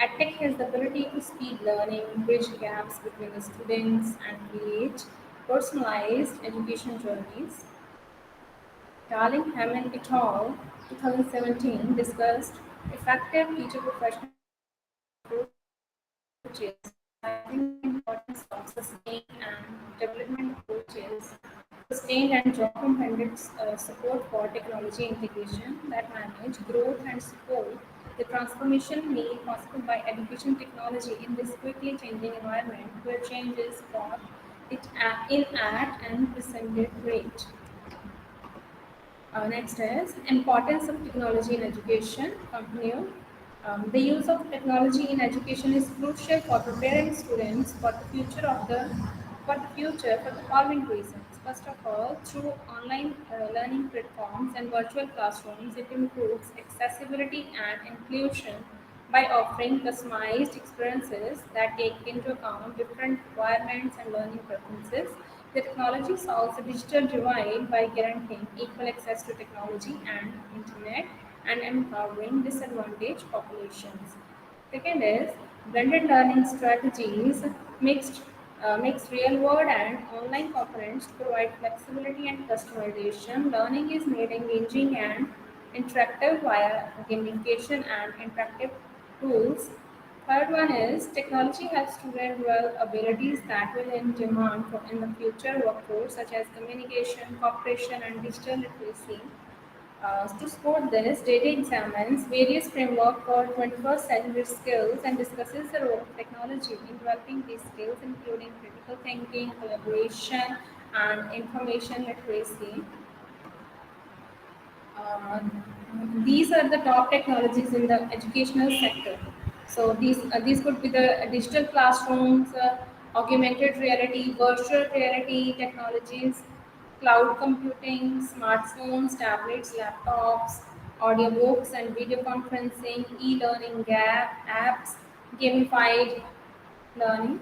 EdTech has the ability to speed learning, bridge gaps between the students, and create personalized education journeys. Darling Hammond et al. 2017 discussed effective teacher professional approaches, highlighting the importance of sustained and job-independent support for technology integration that manage growth and support the transformation made possible by education technology in this quickly changing environment where change is brought in at an unprecedented rate. Next is importance of technology in education. Continue. The use of technology in education is crucial for preparing students for the future for the following reasons. First of all, through online learning platforms and virtual classrooms, it improves accessibility and inclusion by offering customized experiences that take into account different requirements and learning preferences. The technology solves the digital divide by guaranteeing equal access to technology and internet and empowering disadvantaged populations. Second is blended learning strategies, mixed real world and online components to provide flexibility and customization. Learning is made engaging and interactive via gamification and interactive tools. Third one is technology helps students develop abilities that will in demand for in the future workforce, such as communication, cooperation, and digital literacy. To support this, data examines various framework for 21st century skills and discusses the role of technology in developing these skills, including critical thinking, collaboration, and information literacy. Uh, these are the top technologies in the educational sector. So these could be the digital classrooms, augmented reality, virtual reality technologies, cloud computing, smartphones, tablets, laptops, audiobooks and video conferencing, e-learning apps, gamified learning.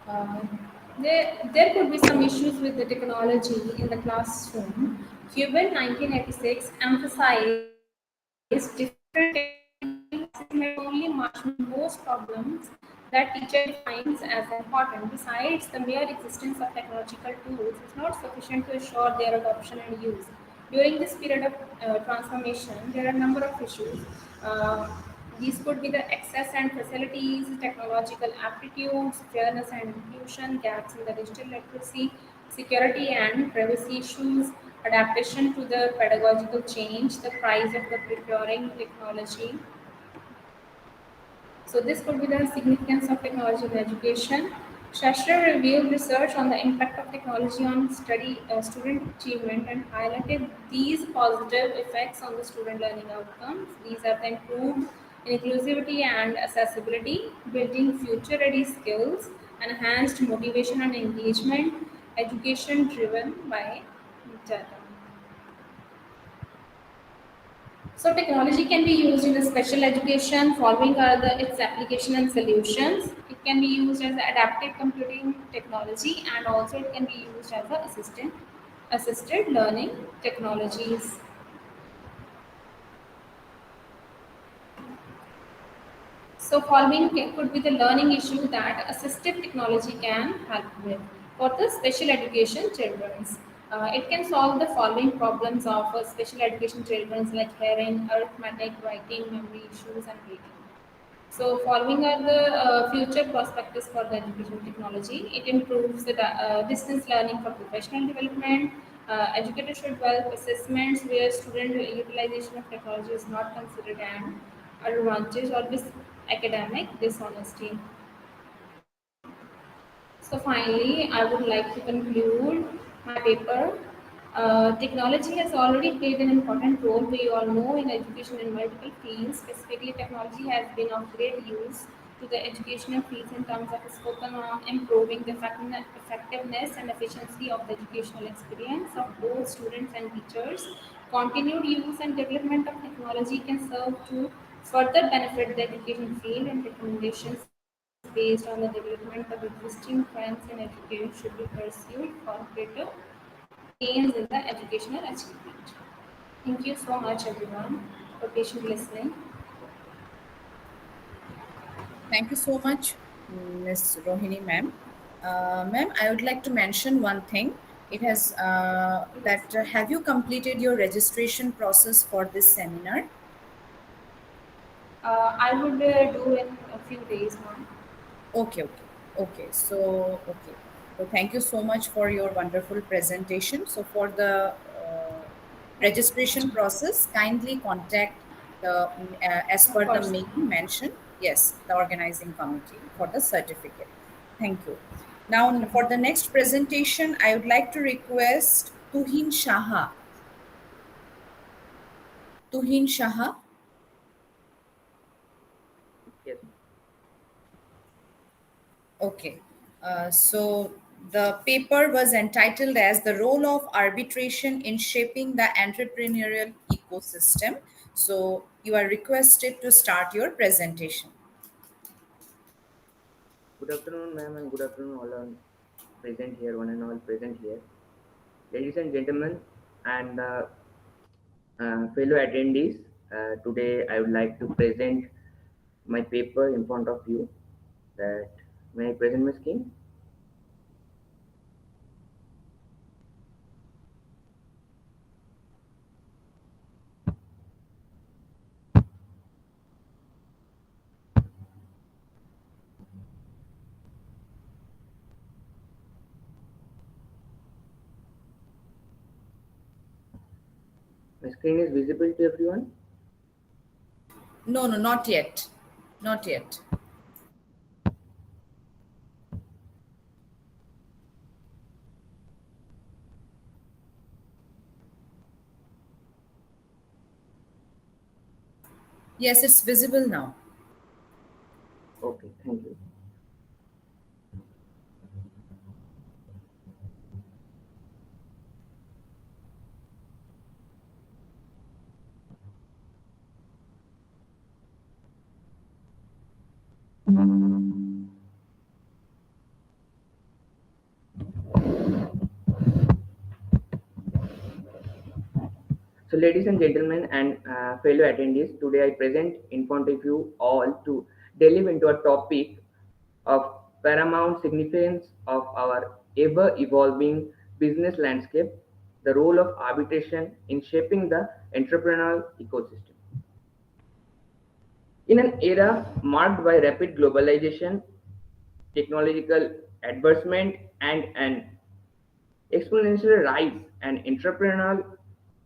Uh, there could be some issues with the technology in the classroom. Cuban 1986 emphasized different techniques may only marshal most problems that teacher defines as important. Besides, the mere existence of technological tools is not sufficient to assure their adoption and use. During this period of transformation, there are a number of issues. Uh, these could be the access and facilities, technological aptitudes, fairness and inclusion, gaps in the digital literacy, security and privacy issues, adaptation to the pedagogical change, the price of the procuring technology. So this could be the significance of technology in education. Shastra revealed research on the impact of technology on student achievement and highlighted these positive effects on the student learning outcomes. These are the improved inclusivity and accessibility, building future-ready skills, enhanced motivation and engagement, education driven by data. So technology can be used in the special education. Following are its application and solutions. It can be used as adaptive computing technology, and also it can be used as assisted learning technologies. So following could be the learning issue that assistive technology can help with. For the special education children's, it can solve the following problems of special education children's like hearing, arithmetic, writing, memory issues, and reading. So following are the future prospects for the education technology. It improves the distance learning for professional development. Educators should develop assessments where student utilization of technology is not considered an advantage or academic dishonesty. So finally, I would like to conclude my paper. Technology has already played an important role, we all know, in education in multiple fields. Specifically, technology has been of great use to the educational fields in terms of spoken on improving the effectiveness and efficiency of the educational experience of both students and teachers. Continued use and development of technology can serve to further benefit the education field, and recommendations based on the development of existing trends in education should be pursued for greater gains in the educational achievement. Thank you so much, everyone, for patient listening. Thank you so much, Ms. Rohini ma'am. Ma'am, I would like to mention one thing. It has that have you completed your registration process for this seminar? I would do in a few days, ma'am. Okay. So thank you so much for your wonderful presentation. So for the registration process, kindly contact the as Of per the course. mail mentioned. Yes, the organizing committee for the certificate. Thank you. Now for the next presentation, I would like to request Tuhin Shaha. Tuhin Shaha. Yes. Okay. So the paper was entitled as The Role of Arbitration in Shaping the Entrepreneurial Ecosystem. So you are requested to start your presentation. Good afternoon, ma'am, and good afternoon, all on present here, one and all present here. Ladies and gentlemen, and fellow attendees, today I would like to present my paper in front of you. That may I present my screen? My screen is visible to everyone. No, no, not yet. Not yet. Yes, it's visible now. Okay, thank you. So, ladies and gentlemen, and fellow attendees, today I present in front of you all to delve into a topic of paramount significance of our ever evolving business landscape, the role of arbitration in shaping the entrepreneurial ecosystem. In an era marked by rapid globalization, technological advancement, and an exponential rise and entrepreneurial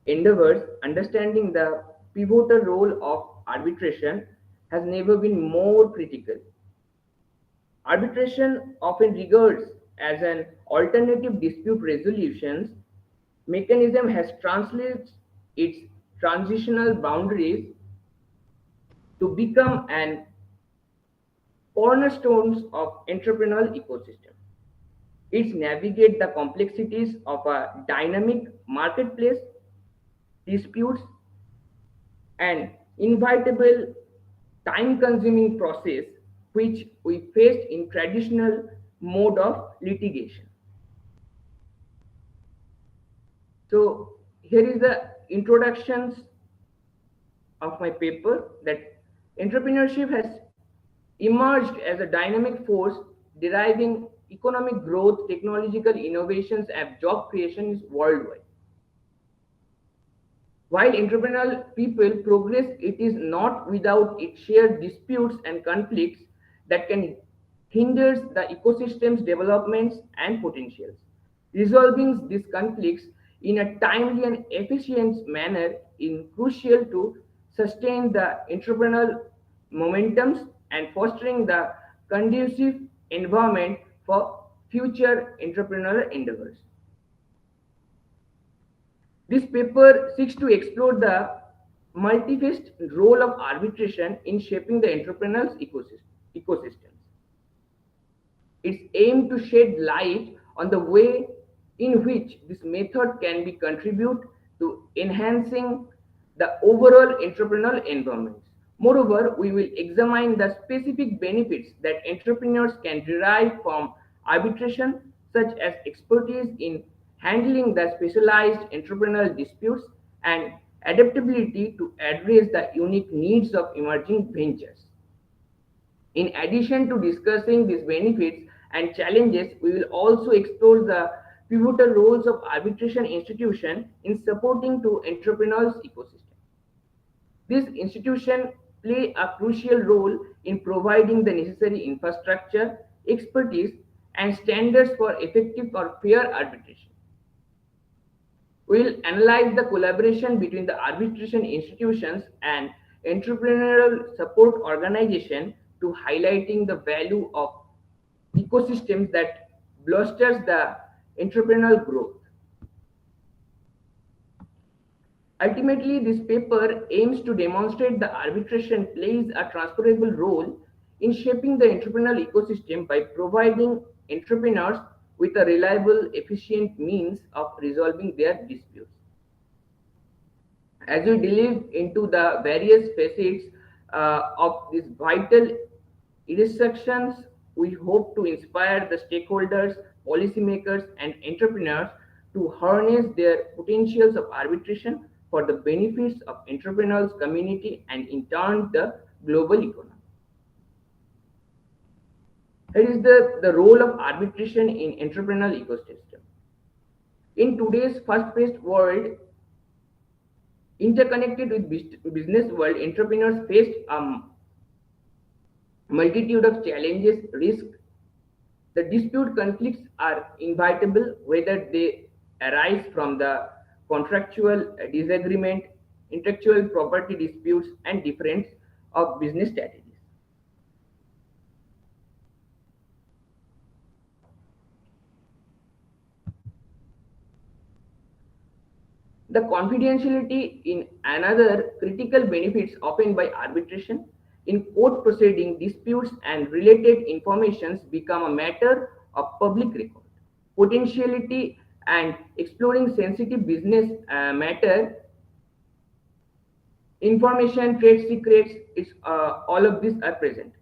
endeavors, understanding the pivotal role of arbitration has never been more critical. Arbitration, often regarded as an alternative dispute resolution mechanism, has translated its transitional boundaries to become an cornerstones of entrepreneurial ecosystem. It navigates the complexities of a dynamic marketplace, disputes, and inevitable time-consuming process which we faced in traditional mode of litigation. So here is the introductions of my paper that entrepreneurship has emerged as a dynamic force deriving economic growth, technological innovations, and job creations worldwide. While entrepreneurial people progress, it is not without its shared disputes and conflicts that can hinder the ecosystem's developments and potentials. Resolving these conflicts in a timely and efficient manner is crucial to sustain the entrepreneurial momentums and fostering the conducive environment for future entrepreneurial endeavors. This paper seeks to explore the multifaceted role of arbitration in shaping the entrepreneurial ecosystems. Its aim to shed light on the way in which this method can be contribute to enhancing the overall entrepreneurial environment. Moreover, we will examine the specific benefits that entrepreneurs can derive from arbitration, such as expertise in handling the specialized entrepreneurial disputes and adaptability to address the unique needs of emerging ventures. In addition to discussing these benefits and challenges, we will also explore the pivotal roles of arbitration institution in supporting to entrepreneurial ecosystem. This institution play a crucial role in providing the necessary infrastructure, expertise, and standards for effective or fair arbitration. We will analyze the collaboration between the arbitration institutions and entrepreneurial support organization to highlighting the value of ecosystems that bolsters the entrepreneurial growth. Ultimately, this paper aims to demonstrate that arbitration plays a transferable role in shaping the entrepreneurial ecosystem by providing entrepreneurs with a reliable, efficient means of resolving their disputes. As we delve into the various facets of these vital intersections we hope to inspire the stakeholders, policymakers, and entrepreneurs to harness their potentials of arbitration for the benefits of entrepreneurs community and in turn the global economy. Here is the role of arbitration in entrepreneurial ecosystem. In today's fast-paced world, interconnected with business world, entrepreneurs face a multitude of challenges, risks. The dispute conflicts are inevitable, whether they arise from the contractual disagreement, intellectual property disputes, and difference of business strategies. The confidentiality in another critical benefits often by arbitration. In court proceeding, disputes and related informations become a matter of public record. Potentiality and exploring sensitive business matter, information, trade secrets, all of these are present.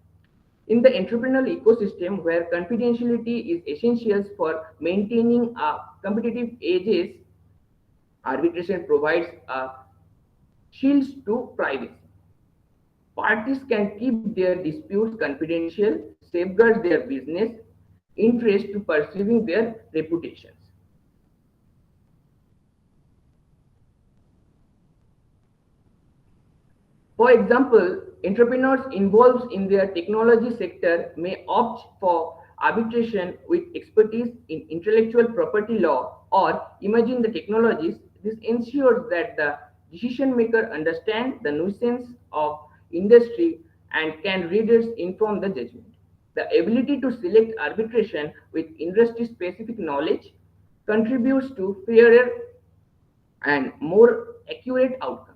In the entrepreneurial ecosystem, where confidentiality is essential for maintaining a competitive edges, arbitration provides a shield to privacy. Parties can keep their disputes confidential, safeguard their business interest to pursuing their reputations. For example, entrepreneurs involved in their technology sector may opt for arbitration with expertise in intellectual property law or imagine the technologies. This ensures that the decision maker understands the nuisance of industry and can readers inform the judgment. The ability to select arbitration with industry specific knowledge contributes to fairer and more accurate outcomes.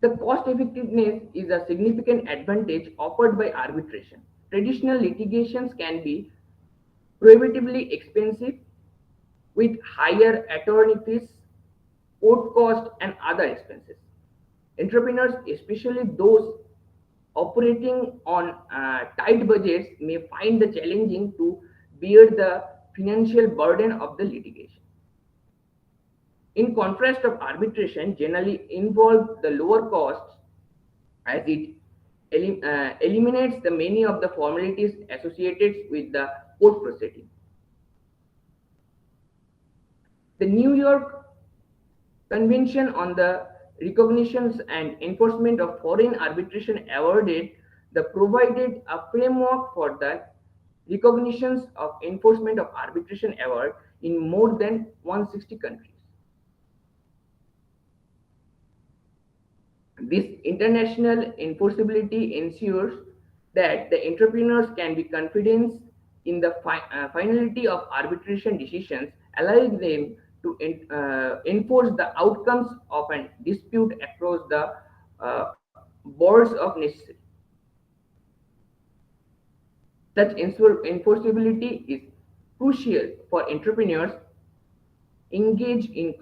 The cost effectiveness is a significant advantage offered by arbitration. Traditional litigations can be prohibitively expensive with higher attorney fees, court cost, and other expenses. Entrepreneurs, especially those operating on tight budgets, may find it challenging to bear the financial burden of the litigation. In contrast of arbitration generally involves the lower costs as it eliminates the many of the formalities associated with the court proceeding. The New York Convention on the Recognition and Enforcement of Foreign Arbitration provided a framework for the recognitions of enforcement of arbitration award in more than 160 countries. This international enforceability ensures that the entrepreneurs can be confident in the finality of arbitration decisions, allowing them to enforce the outcomes of a dispute across the boards of necessity. Such enforceability is crucial for entrepreneurs engaged in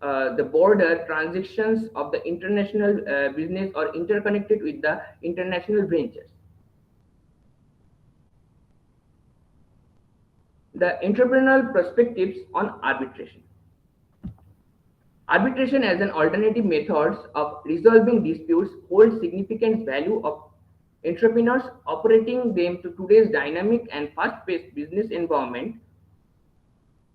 the border transactions of the international business or interconnected with the international ventures. The entrepreneurial perspectives on arbitration. Arbitration as an alternative methods of resolving disputes holds significant value of entrepreneurs operating them to today's dynamic and fast-paced business environment.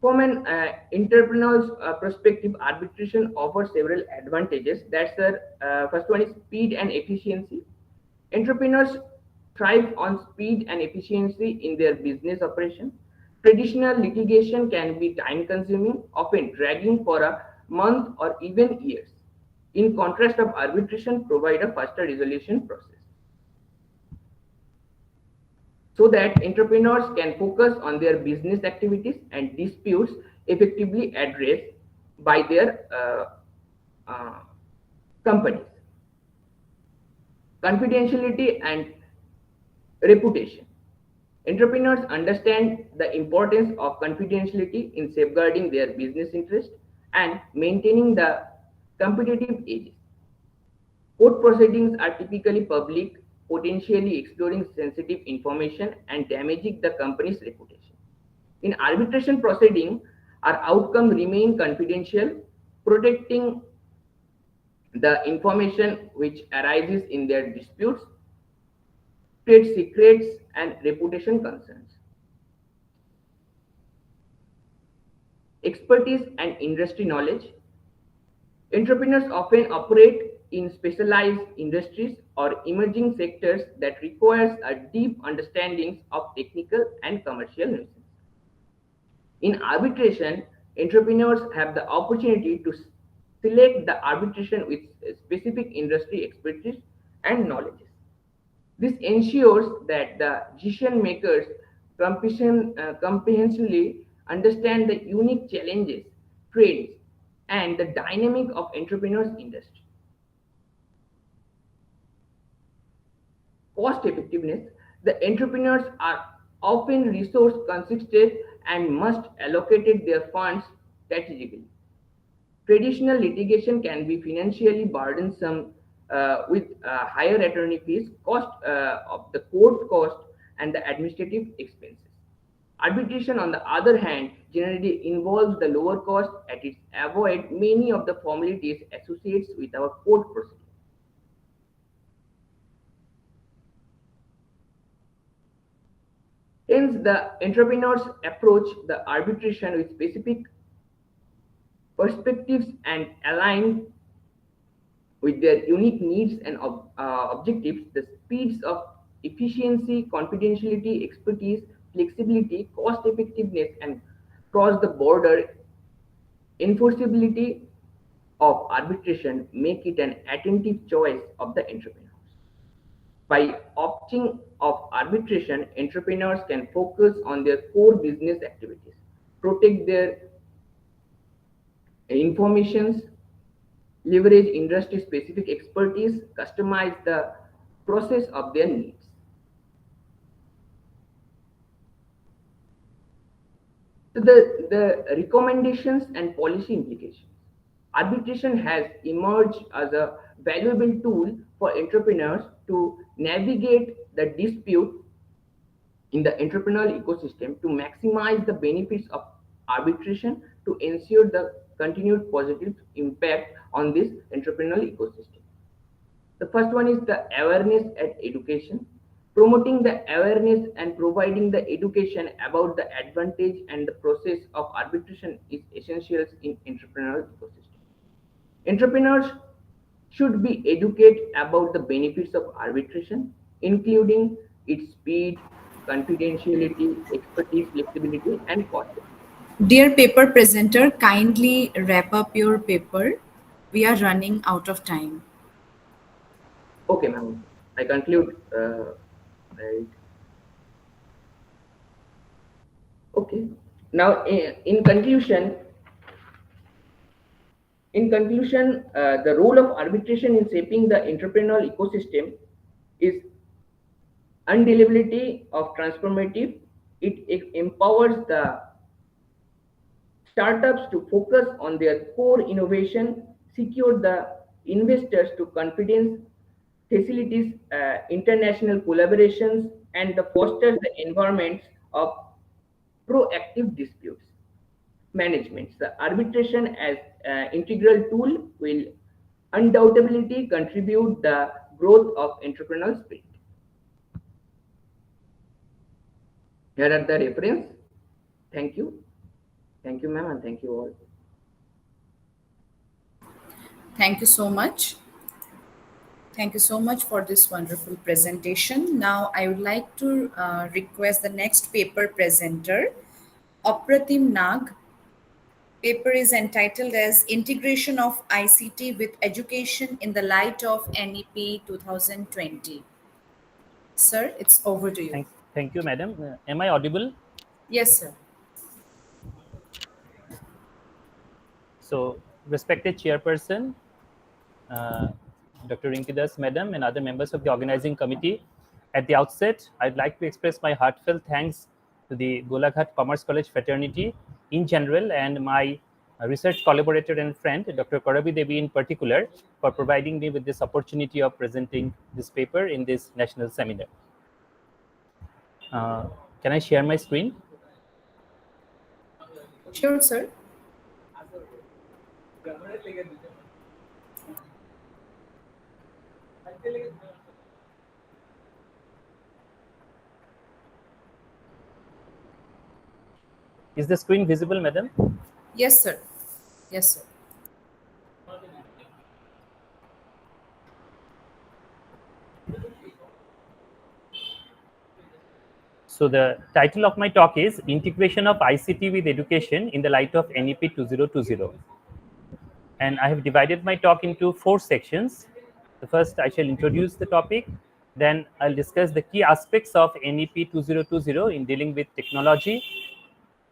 From an entrepreneur's perspective, arbitration offers several advantages. That's the first one is speed and efficiency. Entrepreneurs thrive on speed and efficiency in their business operation. Traditional litigation can be time-consuming, often dragging for a month or even years. In contrast of arbitration, provide a faster resolution process, so that entrepreneurs can focus on their business activities and disputes effectively addressed by their companies. Confidentiality and reputation. Entrepreneurs understand the importance of confidentiality in safeguarding their business interest and maintaining the competitive edge. Court proceedings are typically public, potentially exploring sensitive information and damaging the company's reputation. In arbitration proceeding, our outcome remain confidential, protecting the information which arises in their disputes, trade secrets, and reputation concerns. Expertise and industry knowledge. Entrepreneurs often operate in specialized industries or emerging sectors that requires a deep understanding of technical and commercial nuisance. In arbitration, entrepreneurs have the opportunity to select the arbitration with specific industry expertise and knowledge. This ensures that the decision makers comprehensively understand the unique challenges, trends, and the dynamic of entrepreneurs' industry. Cost effectiveness. The entrepreneurs are often resource constrained and must allocate their funds strategically. Traditional litigation can be financially burdensome with higher attorney fees, cost of the court cost, and the administrative expenses. Arbitration, on the other hand, generally involves the lower cost as it avoids many of the formalities associated with our court proceedings. Hence, the entrepreneurs approach the arbitration with specific perspectives and align with their unique needs and objectives. The speeds of efficiency, confidentiality, expertise, flexibility, cost effectiveness, and cross the border enforceability of arbitration make it an attentive choice of the entrepreneurs. By opting of arbitration, entrepreneurs can focus on their core business activities, protect their informations, leverage industry-specific expertise, customize the process of their needs. So the recommendations and policy implications. Arbitration has emerged as a valuable tool for entrepreneurs to navigate the dispute in the entrepreneurial ecosystem, to maximize the benefits of arbitration, to ensure the continued positive impact on this entrepreneurial ecosystem. The first one is the awareness and education. Promoting the awareness and providing the education about the advantage and the process of arbitration is essential in entrepreneurial ecosystem. Entrepreneurs should be educated about the benefits of arbitration, including its speed, confidentiality, expertise, flexibility, and cost. Dear paper presenter, kindly wrap up your paper. We are running out of time. Okay, ma'am. I conclude. Right. Okay. Now, in conclusion, the role of arbitration in shaping the entrepreneurial ecosystem is undeniability of transformative. It empowers the startups to focus on their core innovation, secure the investors to confidence, facilities international collaborations, and fosters the environments of proactive disputes management. The arbitration as integral tool will undoubtedly contribute the growth of entrepreneurial spirit. Here are the reference. Thank you. Thank you, ma'am, and thank you all. Thank you so much. Thank you so much for this wonderful presentation. Now, I would like to request the next paper presenter, Apratim Nag. Paper is entitled as Integration of ICT with Education in the Light of NEP 2020. Sir, it's over to you. Thank you, madam. Am I audible? Yes, sir. So, respected chairperson, Dr. Rinkidas, madam, and other members of the organizing committee, at the outset, I'd like to express my heartfelt thanks to the Golaghat Commerce College fraternity in general and my research collaborator and friend, Dr. Karabi Devi in particular, for providing me with this opportunity of presenting this paper in this national seminar. Can I share my screen? Sure, sir. Is the screen visible, madam? Yes, sir. Yes, sir. So the title of my talk is Integration of ICT with Education in the Light of NEP 2020. And I have divided my talk into 4 sections. The first, I shall introduce the topic. Then I'll discuss the key aspects of NEP 2020 in dealing with technology.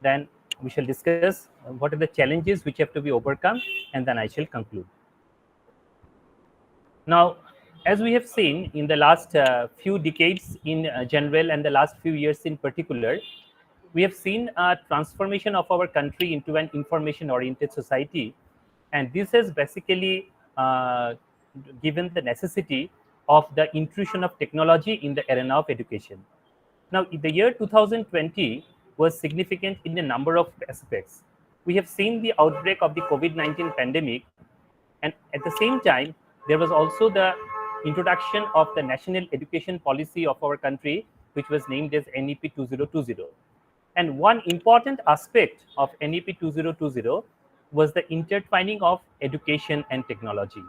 Then we shall discuss what are the challenges which have to be overcome, and then I shall conclude. Now, as we have seen in the last few decades in general and the last few years in particular, we have seen a transformation of our country into an information-oriented society, and this has basically given the necessity of the intrusion of technology in the arena of education. Now, the year 2020 was significant in a number of aspects. We have seen the outbreak of the COVID-19 pandemic, and at the same time, there was also the introduction of the national education policy of our country, which was named as NEP 2020. And one important aspect of NEP 2020 was the intertwining of education and technology.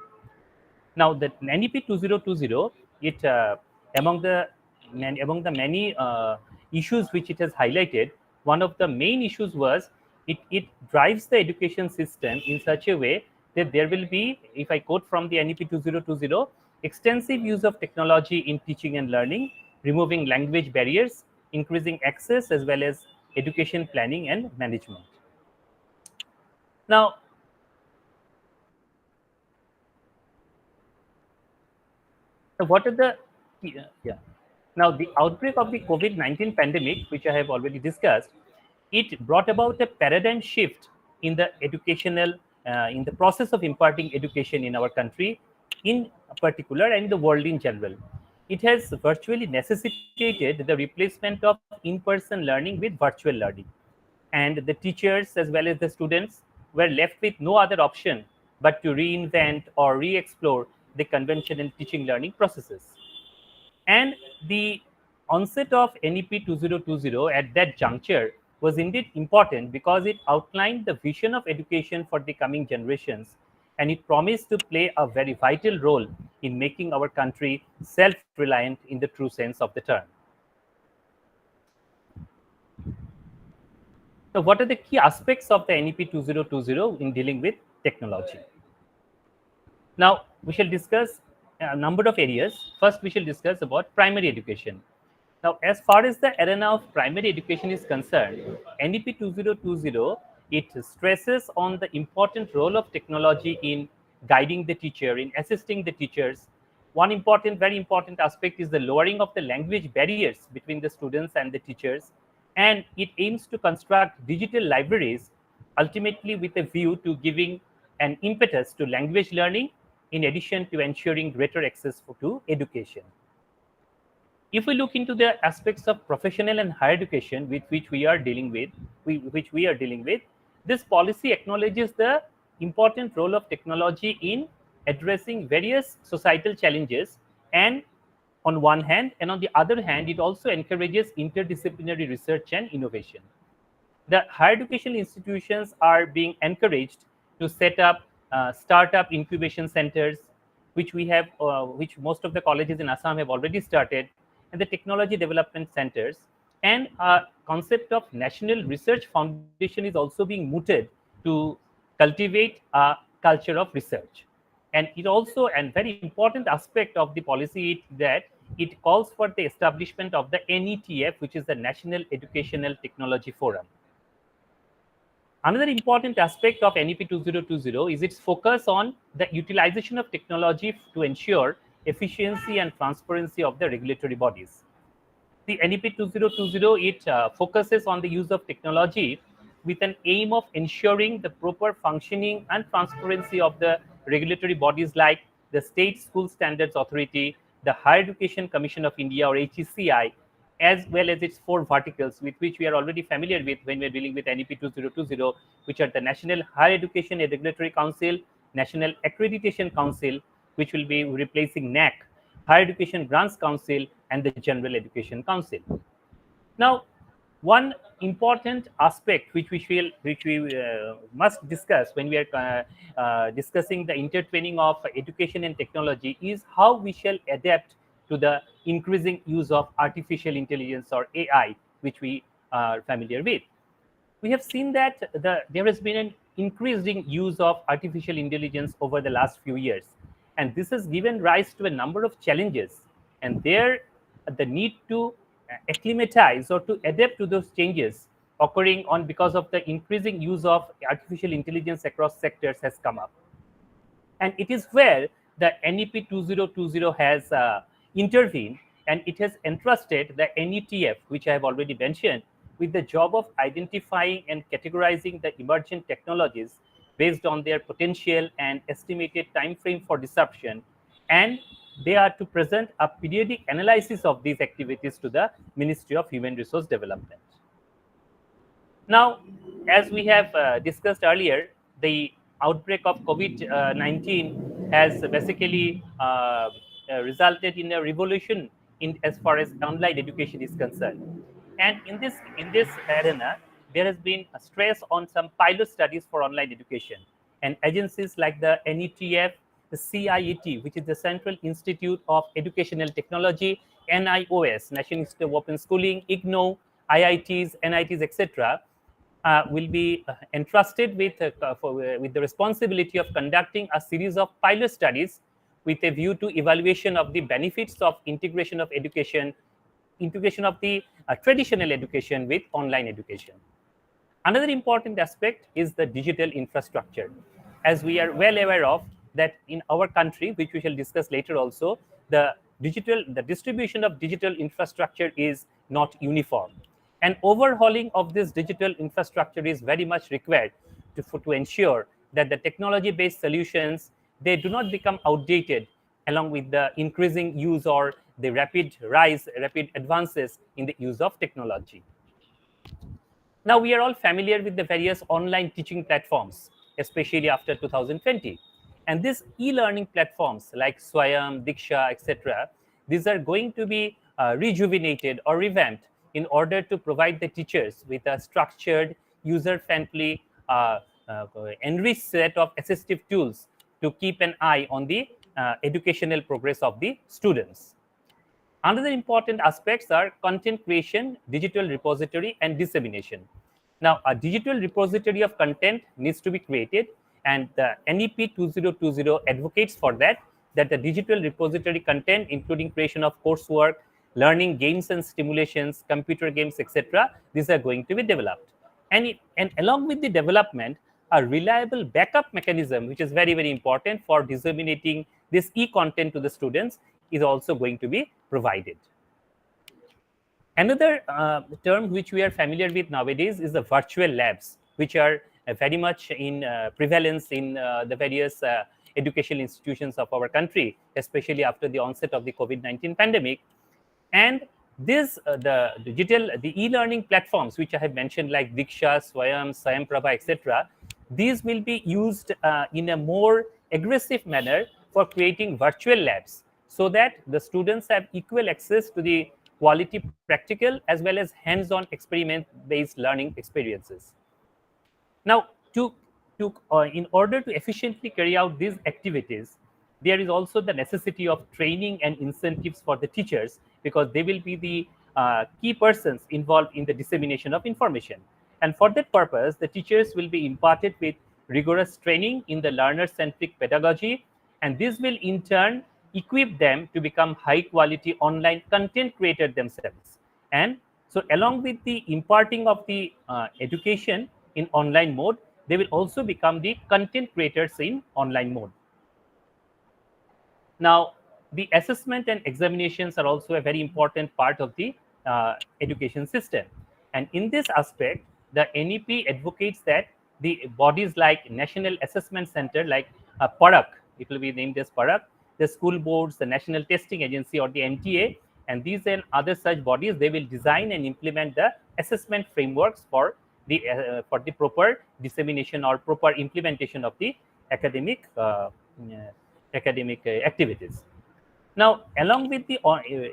Now, the NEP 2020, it among the many issues which it has highlighted, one of the main issues was it drives the education system in such a way that there will be, if I quote from the NEP 2020, extensive use of technology in teaching and learning, removing language barriers, increasing access, as well as education planning and management. Now, what are the Now, the outbreak of the COVID-19 pandemic, which I have already discussed, it brought about a paradigm shift in the educational, in the process of imparting education in our country, in particular, and the world in general. It has virtually necessitated the replacement of in-person learning with virtual learning. And the teachers as well as the students were left with no other option but to reinvent or re-explore the conventional teaching learning processes. And the onset of NEP 2020 at that juncture was indeed important because it outlined the vision of education for the coming generations, and it promised to play a very vital role in making our country self-reliant in the true sense of the term. So what are the key aspects of the NEP 2020 in dealing with technology? Now, we shall discuss a number of areas. First, we shall discuss about primary education. Now, as far as the arena of primary education is concerned, NEP 2020, it stresses on the important role of technology in guiding the teacher, in assisting the teachers. One important, very important aspect is the lowering of the language barriers between the students and the teachers. And it aims to construct digital libraries, ultimately with a view to giving an impetus to language learning, in addition to ensuring greater access to education. If we look into the aspects of professional and higher education with which we are dealing with, this policy acknowledges the important role of technology in addressing various societal challenges, and on one hand, and on the other hand, it also encourages interdisciplinary research and innovation. The higher education institutions are being encouraged to set up startup incubation centers, which we have, which most of the colleges in Assam have already started, and the technology development centers. And a concept of national research foundation is also being mooted to cultivate a culture of research. And it also, and very important aspect of the policy is that it calls for the establishment of the NETF, which is the National Educational Technology Forum. Another important aspect of NEP 2020 is its focus on the utilization of technology to ensure efficiency and transparency of the regulatory bodies. The NEP 2020, it focuses on the use of technology with an aim of ensuring the proper functioning and transparency of the regulatory bodies like the State School Standards Authority, the Higher Education Commission of India or HECI, as well as its four verticals with which we are already familiar with when we are dealing with NEP 2020, which are the National Higher Education Regulatory Council, National Accreditation Council, which will be replacing NAC, Higher Education Grants Council, and the General Education Council. Now, one important aspect which we must discuss when we are discussing the intertwining of education and technology is how we shall adapt to the increasing use of artificial intelligence or AI, which we are familiar with. We have seen that there has been an increasing use of artificial intelligence over the last few years, and this has given rise to a number of challenges, and there the need to acclimatize or to adapt to those changes occurring on because of the increasing use of artificial intelligence across sectors has come up. And it is where the NEP 2020 has intervened, and it has entrusted the NETF, which I have already mentioned, with the job of identifying and categorizing the emergent technologies based on their potential and estimated time frame for disruption, and they are to present a periodic analysis of these activities to the Ministry of Human Resource Development. Now, as we have discussed earlier, the outbreak of COVID-19 has basically resulted in a revolution as far as online education is concerned. And in this arena, there has been a stress on some pilot studies for online education. And agencies like the NETF, the CIET, which is the Central Institute of Educational Technology, NIOS, National Institute of Open Schooling, IGNOU, IITs, NITs, etc., will be entrusted with the responsibility of conducting a series of pilot studies with a view to evaluation of the benefits of integration of the traditional education with online education. Another important aspect is the digital infrastructure. As we are well aware of that in our country, which we shall discuss later also, the distribution of digital infrastructure is not uniform. And overhauling of this digital infrastructure is very much required to ensure that the technology-based solutions, they do not become outdated along with the increasing use or the rapid advances in the use of technology. Now, we are all familiar with the various online teaching platforms, especially after 2020. And these e-learning platforms like Swayam, Diksha, etc., these are going to be rejuvenated or revamped in order to provide the teachers with a structured, user-friendly, enriched set of assistive tools to keep an eye on the educational progress of the students. Another important aspects are content creation, digital repository, and dissemination. Now, a digital repository of content needs to be created, and the NEP 2020 advocates for that the digital repository content, including creation of coursework, learning games and stimulations, computer games, etc., these are going to be developed. And along with the development, a reliable backup mechanism, which is very, very important for disseminating this e-content to the students, is also going to be provided. Another term which we are familiar with nowadays is the virtual labs, which are very much in prevalence in the various educational institutions of our country, especially after the onset of the COVID-19 pandemic. And this, the e-learning platforms, which I have mentioned, like Diksha, Swayam, Prabha, etc., these will be used in a more aggressive manner for creating virtual labs, so that the students have equal access to the quality practical as well as hands-on experiment-based learning experiences. Now, in order to efficiently carry out these activities, there is also the necessity of training and incentives for the teachers, because they will be the key persons involved in the dissemination of information. And for that purpose, the teachers will be imparted with rigorous training in the learner-centric pedagogy, and this will in turn equip them to become high-quality online content creators themselves. And so along with the imparting of the education in online mode, they will also become the content creators in online mode. Now, the assessment and examinations are also a very important part of the education system. And in this aspect, the NEP advocates that the bodies like National Assessment Center, like PARAK, it will be named as PARAK, the school boards, the National Testing Agency or the NTA, and these and other such bodies, they will design and implement the assessment frameworks for the proper dissemination or proper implementation of the academic activities. Now, along with the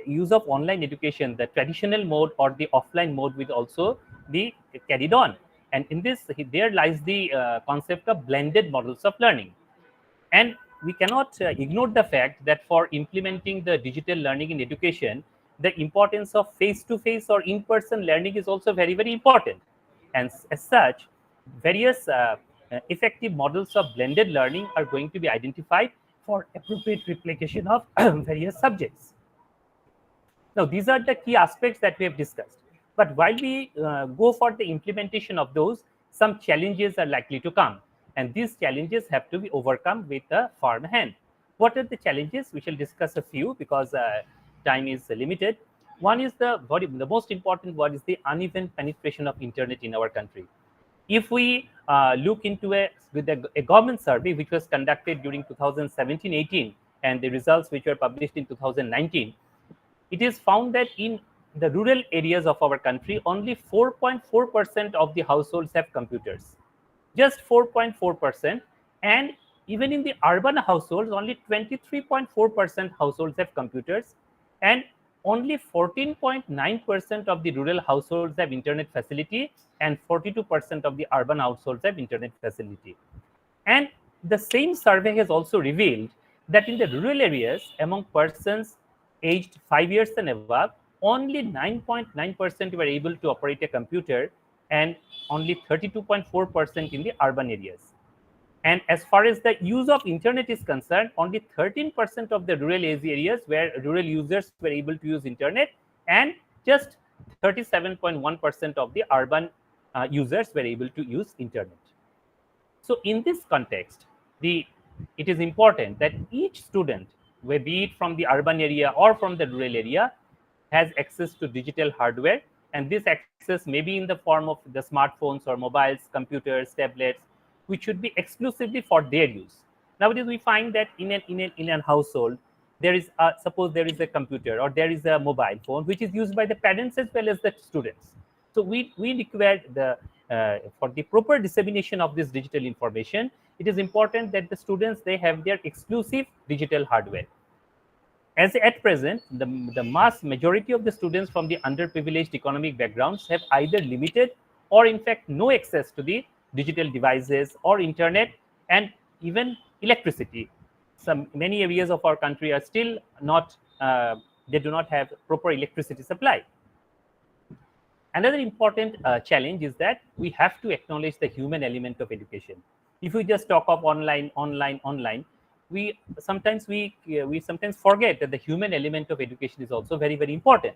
use of online education, the traditional mode or the offline mode will also be carried on. And in this, there lies the concept of blended models of learning. And we cannot ignore the fact that for implementing the digital learning in education, the importance of face-to-face or in-person learning is also very, very important. And as such, various effective models of blended learning are going to be identified for appropriate replication of various subjects. Now, these are the key aspects that we have discussed. But while we go for the implementation of those, some challenges are likely to come. And these challenges have to be overcome with a firm hand. What are the challenges? We shall discuss a few because time is limited. One is the most important one is the uneven penetration of internet in our country. If we look into a government survey which was conducted during 2017-18 and the results which were published in 2019, it is found that in the rural areas of our country, only 4.4% of the households have computers. Just 4.4%. And even in the urban households, only 23.4% households have computers. And only 14.9% of the rural households have internet facility, and 42% of the urban households have internet facility. And the same survey has also revealed that in the rural areas, among persons aged 5 years and above, only 9.9% were able to operate a computer, and only 32.4% in the urban areas. And as far as the use of internet is concerned, only 13% of the rural areas where rural users were able to use internet, and just 37.1% of the urban users were able to use internet. So in this context, it is important that each student, be it from the urban area or from the rural area, has access to digital hardware, and this access may be in the form of the smartphones or mobiles, computers, tablets, which should be exclusively for their use. Nowadays, we find that in a household, there is suppose there is a computer or there is a mobile phone which is used by the parents as well as the students. So we require for the proper dissemination of this digital information, it is important that the students, they have their exclusive digital hardware. As at present, the mass majority of the students from the underprivileged economic backgrounds have either limited or in fact no access to the digital devices or internet and even electricity. Many areas of our country are still not, they do not have proper electricity supply. Another important challenge is that we have to acknowledge the human element of education. If we just talk of online, we sometimes forget that the human element of education is also very, very important.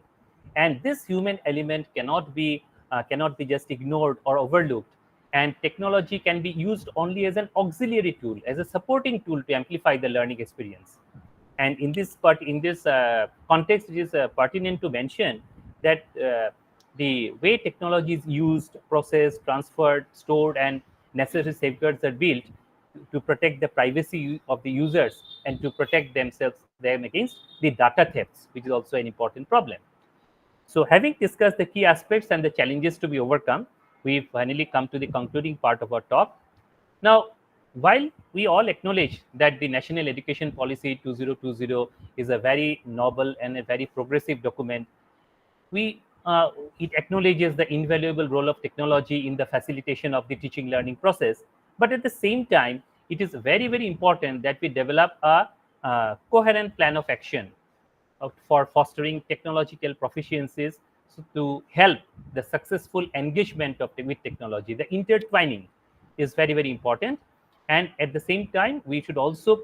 And this human element cannot be just ignored or overlooked. And technology can be used only as an auxiliary tool, as a supporting tool to amplify the learning experience. And in this context, it is pertinent to mention that the way technology is used, processed, transferred, stored, and necessary safeguards are built to protect the privacy of the users and to protect them against the data thefts, which is also an important problem. So having discussed the key aspects and the challenges to be overcome, we finally come to the concluding part of our talk. Now, while we all acknowledge that the National Education Policy 2020 is a very noble and a very progressive document, it acknowledges the invaluable role of technology in the facilitation of the teaching learning process. But at the same time, it is very, very important that we develop a coherent plan of action for fostering technological proficiencies to help the successful engagement with technology. The intertwining is very, very important. And at the same time, we should also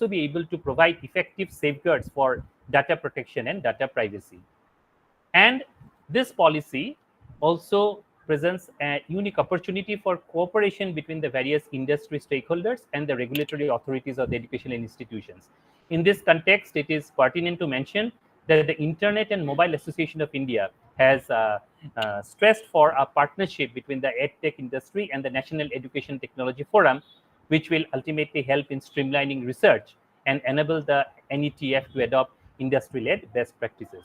be able to provide effective safeguards for data protection and data privacy. And this policy also presents a unique opportunity for cooperation between the various industry stakeholders and the regulatory authorities of the educational institutions. In this context, it is pertinent to mention that the Internet and Mobile Association of India has stressed for a partnership between the EdTech industry and the National Education Technology Forum, which will ultimately help in streamlining research and enable the NETF to adopt industry-led best practices.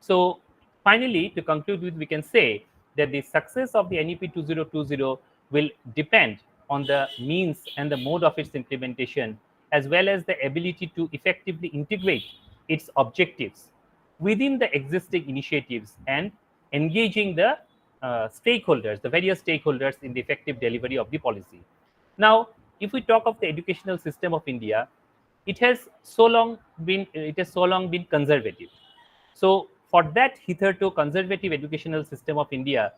So finally, to conclude with, we can say that the success of the NEP 2020 will depend on the means and the mode of its implementation, as well as the ability to effectively integrate its objectives within the existing initiatives and engaging the stakeholders, the various stakeholders in the effective delivery of the policy. Now, if we talk of the educational system of India, it has so long been conservative. So for that hitherto conservative educational system of India,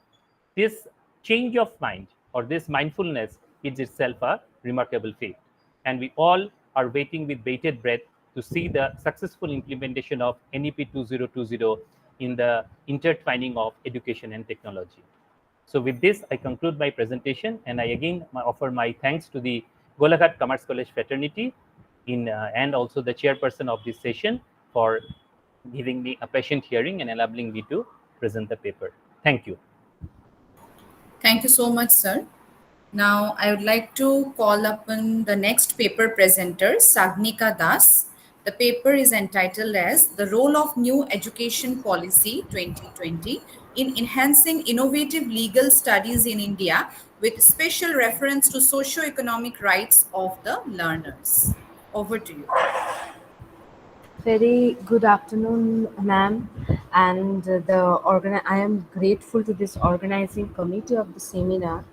this change of mind or this mindfulness is itself a remarkable feat. And we all are waiting with bated breath to see the successful implementation of NEP 2020 in the intertwining of education and technology. So with this, I conclude my presentation, and I again offer my thanks to the Golaghat Commerce College fraternity and also the chairperson of this session for giving me a patient hearing and enabling me to present the paper. Thank you. Thank you so much, sir. Now, I would like to call upon the next paper presenter, Sagnika Das. The paper is entitled as The Role of New Education Policy 2020 in Enhancing Innovative Legal Studies in India, with special reference to socio-economic rights of the learners. Over to you. Very good afternoon, ma'am, and I am grateful to this organizing committee of the seminar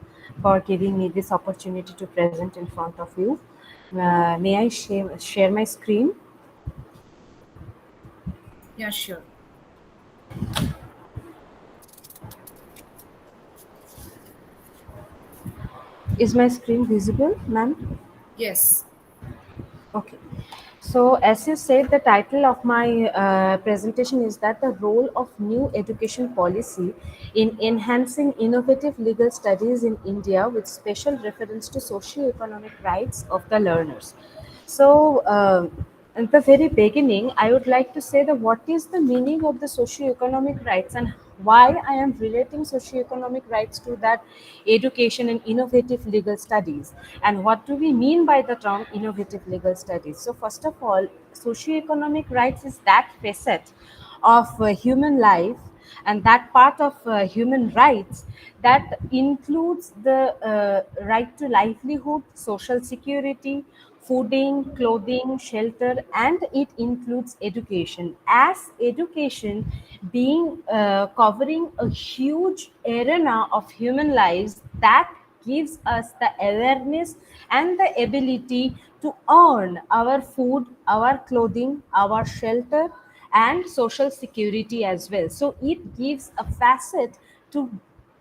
for giving me this opportunity to present in front of you. May I share my screen? Yeah, sure. Is my screen visible, ma'am? Yes. Okay. So, as you said, the title of my presentation is that the role of new education policy in enhancing innovative legal studies in India, with special reference to socio-economic rights of the learners. So, at the very beginning, I would like to say that what is the meaning of the socio-economic rights and why I am relating socio-economic rights to that education and innovative legal studies, and what do we mean by the term innovative legal studies. So first of all, socio-economic rights is that facet of human life and that part of human rights that includes the right to livelihood, social security, fooding, clothing, shelter, and it includes education. As education being covering a huge arena of human lives, that gives us the awareness and the ability to earn our food, our clothing, our shelter, and social security as well. So it gives a facet to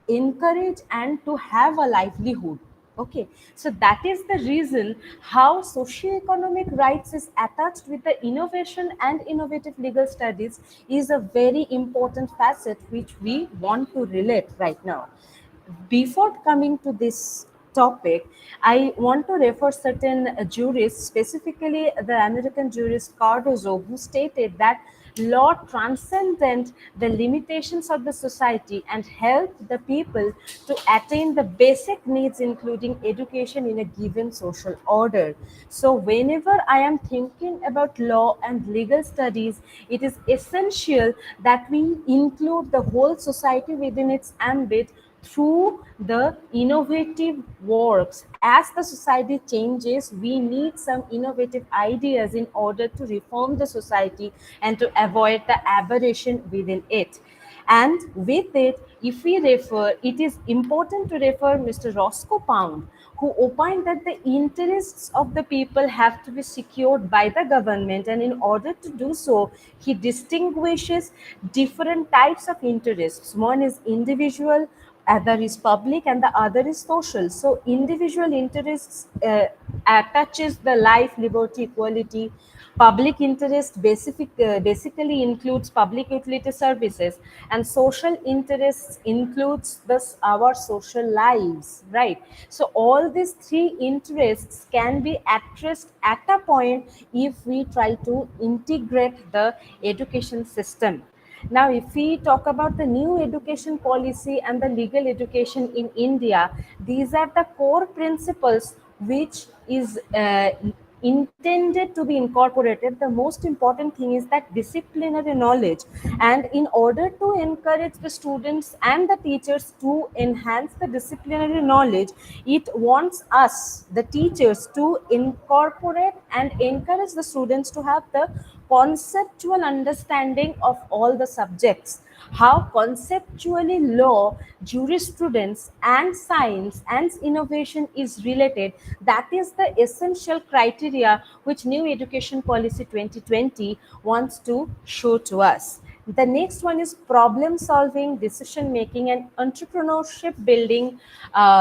encourage and to have a livelihood. Okay, so that is the reason how socioeconomic rights is attached with the innovation and innovative legal studies is a very important facet which we want to relate right now. Before coming to this topic, I want to refer certain jurists, specifically the American jurist Cardozo, who stated that law transcends the limitations of the society and help the people to attain the basic needs, including education in a given social order. So whenever I am thinking about law and legal studies, it is essential that we include the whole society within its ambit through the innovative works. As the society changes, we need some innovative ideas in order to reform the society and to avoid the aberration within it. And with it, if we refer, it is important to refer Mr. Roscoe Pound, who opined that the interests of the people have to be secured by the government, and in order to do so, he distinguishes different types of interests. One is individual, other is public and the other is social. So individual interests attaches the life, liberty, equality. Public interest basically includes public utility services, and social interests includes this our social lives, right? So all these three interests can be addressed at a point if we try to integrate the education system. Now, if we talk about the new education policy and the legal education in India, these are the core principles which is intended to be incorporated. The most important thing is that disciplinary knowledge, and in order to encourage the students and the teachers to enhance the disciplinary knowledge, it wants us, the teachers, to incorporate and encourage the students to have the conceptual understanding of all the subjects, how conceptually law, jurisprudence and science and innovation is related. That is the essential criteria which new education policy 2020 wants to show to us. The next one is problem solving, decision making and entrepreneurship building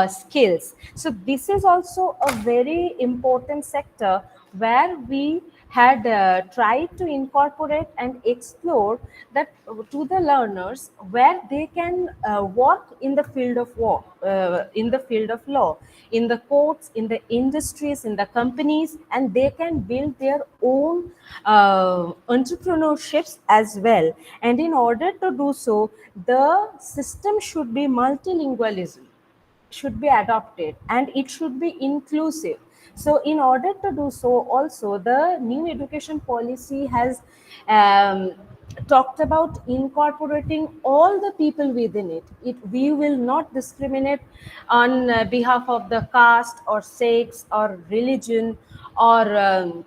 skills. So this is also a very important sector where we had tried to incorporate and explore that to the learners, where they can work in the field of work, in the field of law, in the courts, in the industries, in the companies, and they can build their own entrepreneurships as well. And in order to do so, the system should be multilingualism, should be adopted, and it should be inclusive. So in order to do so, also the new education policy has um, talked about incorporating all the people within it. We will not discriminate on behalf of the caste or sex or religion or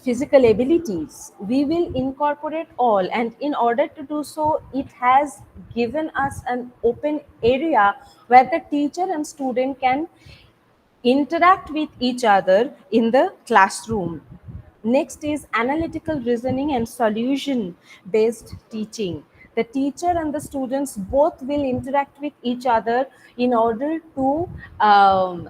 physical abilities. We will incorporate all, and in order to do so, it has given us an open area where the teacher and student can interact with each other in the classroom. Next is analytical reasoning and solution based teaching. The teacher and the students both will interact with each other in order to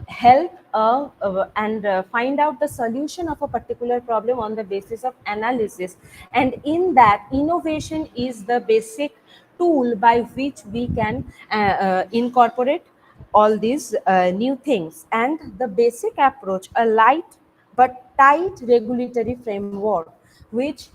help and find out the solution of a particular problem on the basis of analysis. And in that, innovation is the basic tool by which we can incorporate all these new things. And the basic approach, a light but tight regulatory framework, which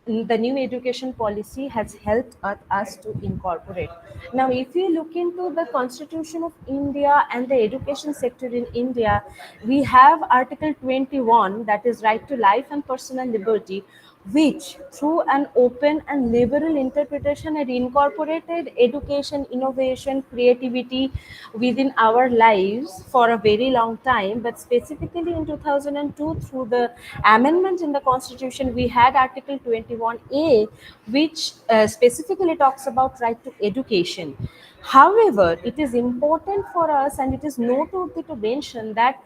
the new education policy has helped us to incorporate. Now, if you look into the Constitution of India and the education sector in India, we have Article 21, that is right to life and personal liberty, which through an open and liberal interpretation had incorporated education, innovation, creativity within our lives for a very long time. But specifically in 2002, through the amendment in the constitution, we had Article 21A, which specifically talks about right to education. However, it is important for us, and it is noteworthy to mention, that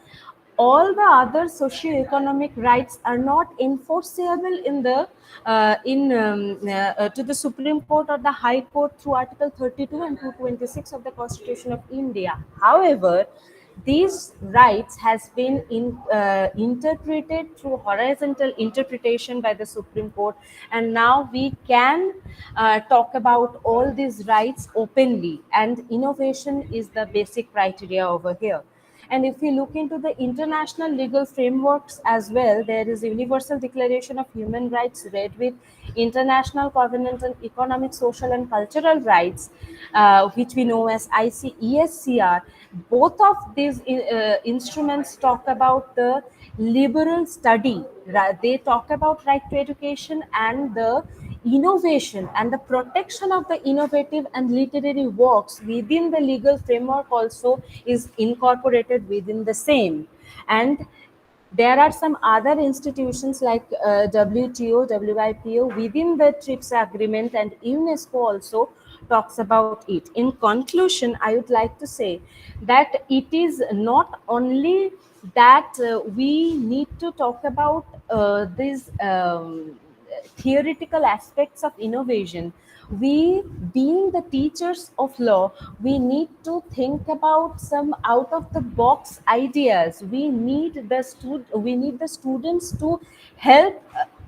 all the other socio-economic rights are not enforceable in the to the Supreme Court or the High Court through Article 32 and 226 of the Constitution of India. However, these rights has been interpreted through horizontal interpretation by the Supreme Court, and now we can talk about all these rights openly, and innovation is the basic criteria over here. And if we look into the international legal frameworks as well, there is Universal Declaration of Human Rights, read with International Covenant on Economic, Social and Cultural Rights, which we know as ICESCR. Both of these instruments talk about the liberal study. They talk about right to education, and the innovation and the protection of the innovative and literary works within the legal framework also is incorporated within the same. And there are some other institutions like WTO, WIPO within the TRIPS agreement, and UNESCO also talks about it. In conclusion, I would like to say that it is not only that we need to talk about these theoretical aspects of innovation. We, being the teachers of law, we need to think about some out of the box ideas. We need the students to help,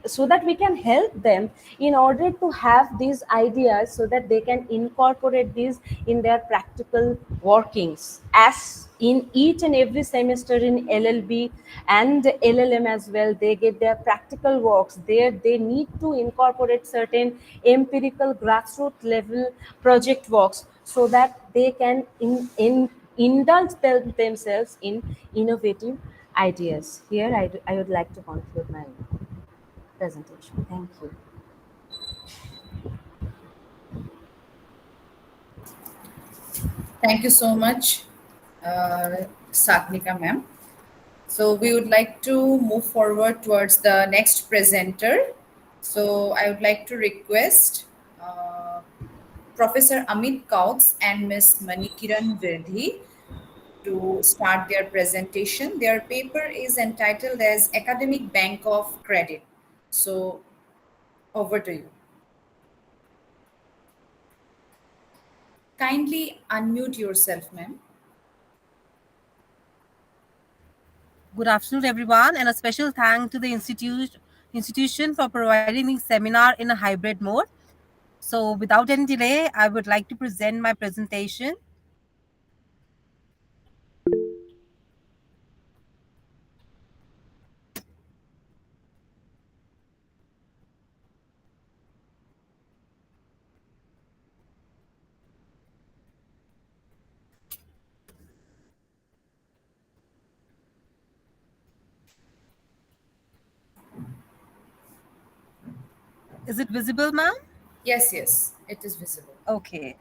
so that we can help them in order to have these ideas, so that they can incorporate these in their practical workings. As in each and every semester in LLB and LLM as well, they get their practical works there. They need to incorporate certain empirical grassroots level project works, so that they can indulge themselves in innovative ideas. Here I would like to conclude my presentation. Thank you. Thank you so much, Satnika ma'am. So we would like to move forward towards the next presenter. So I would like to request Professor Amit Kautz and Ms. Manikiran Virdhi to start their presentation. Their paper is entitled as Academic Bank of Credit. So over to you. Kindly unmute yourself, ma'am. Good afternoon, everyone, and a special thank to the institution for providing this seminar in a hybrid mode. So, without any delay, I would like to present my presentation. Is it visible, ma'am? Yes, yes, it is visible. Okay.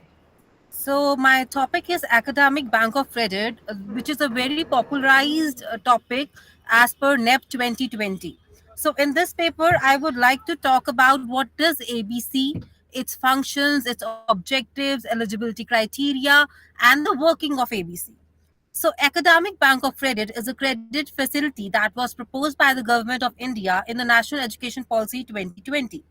So, my topic is Academic Bank of Credit, which is a very popularized topic as per NEP 2020. So, in this paper, I would like to talk about what is ABC, its functions, its objectives, eligibility criteria, and the working of ABC. So, Academic Bank of Credit is a credit facility that was proposed by the Government of India in the National Education Policy 2020.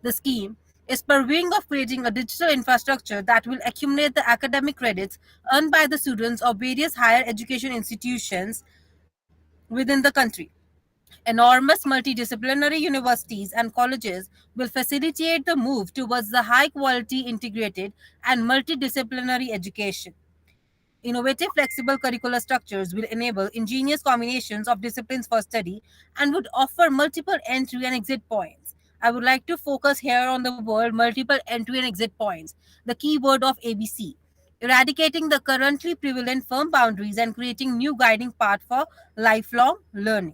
The scheme is purveying of creating a digital infrastructure that will accumulate the academic credits earned by the students of various higher education institutions within the country. Enormous multidisciplinary universities and colleges will facilitate the move towards the high quality integrated and multidisciplinary education. Innovative flexible curricular structures will enable ingenious combinations of disciplines for study and would offer multiple entry and exit points. I would like to focus here on the word multiple entry and exit points, the key word of ABC, eradicating the currently prevalent firm boundaries and creating new guiding path for lifelong learning.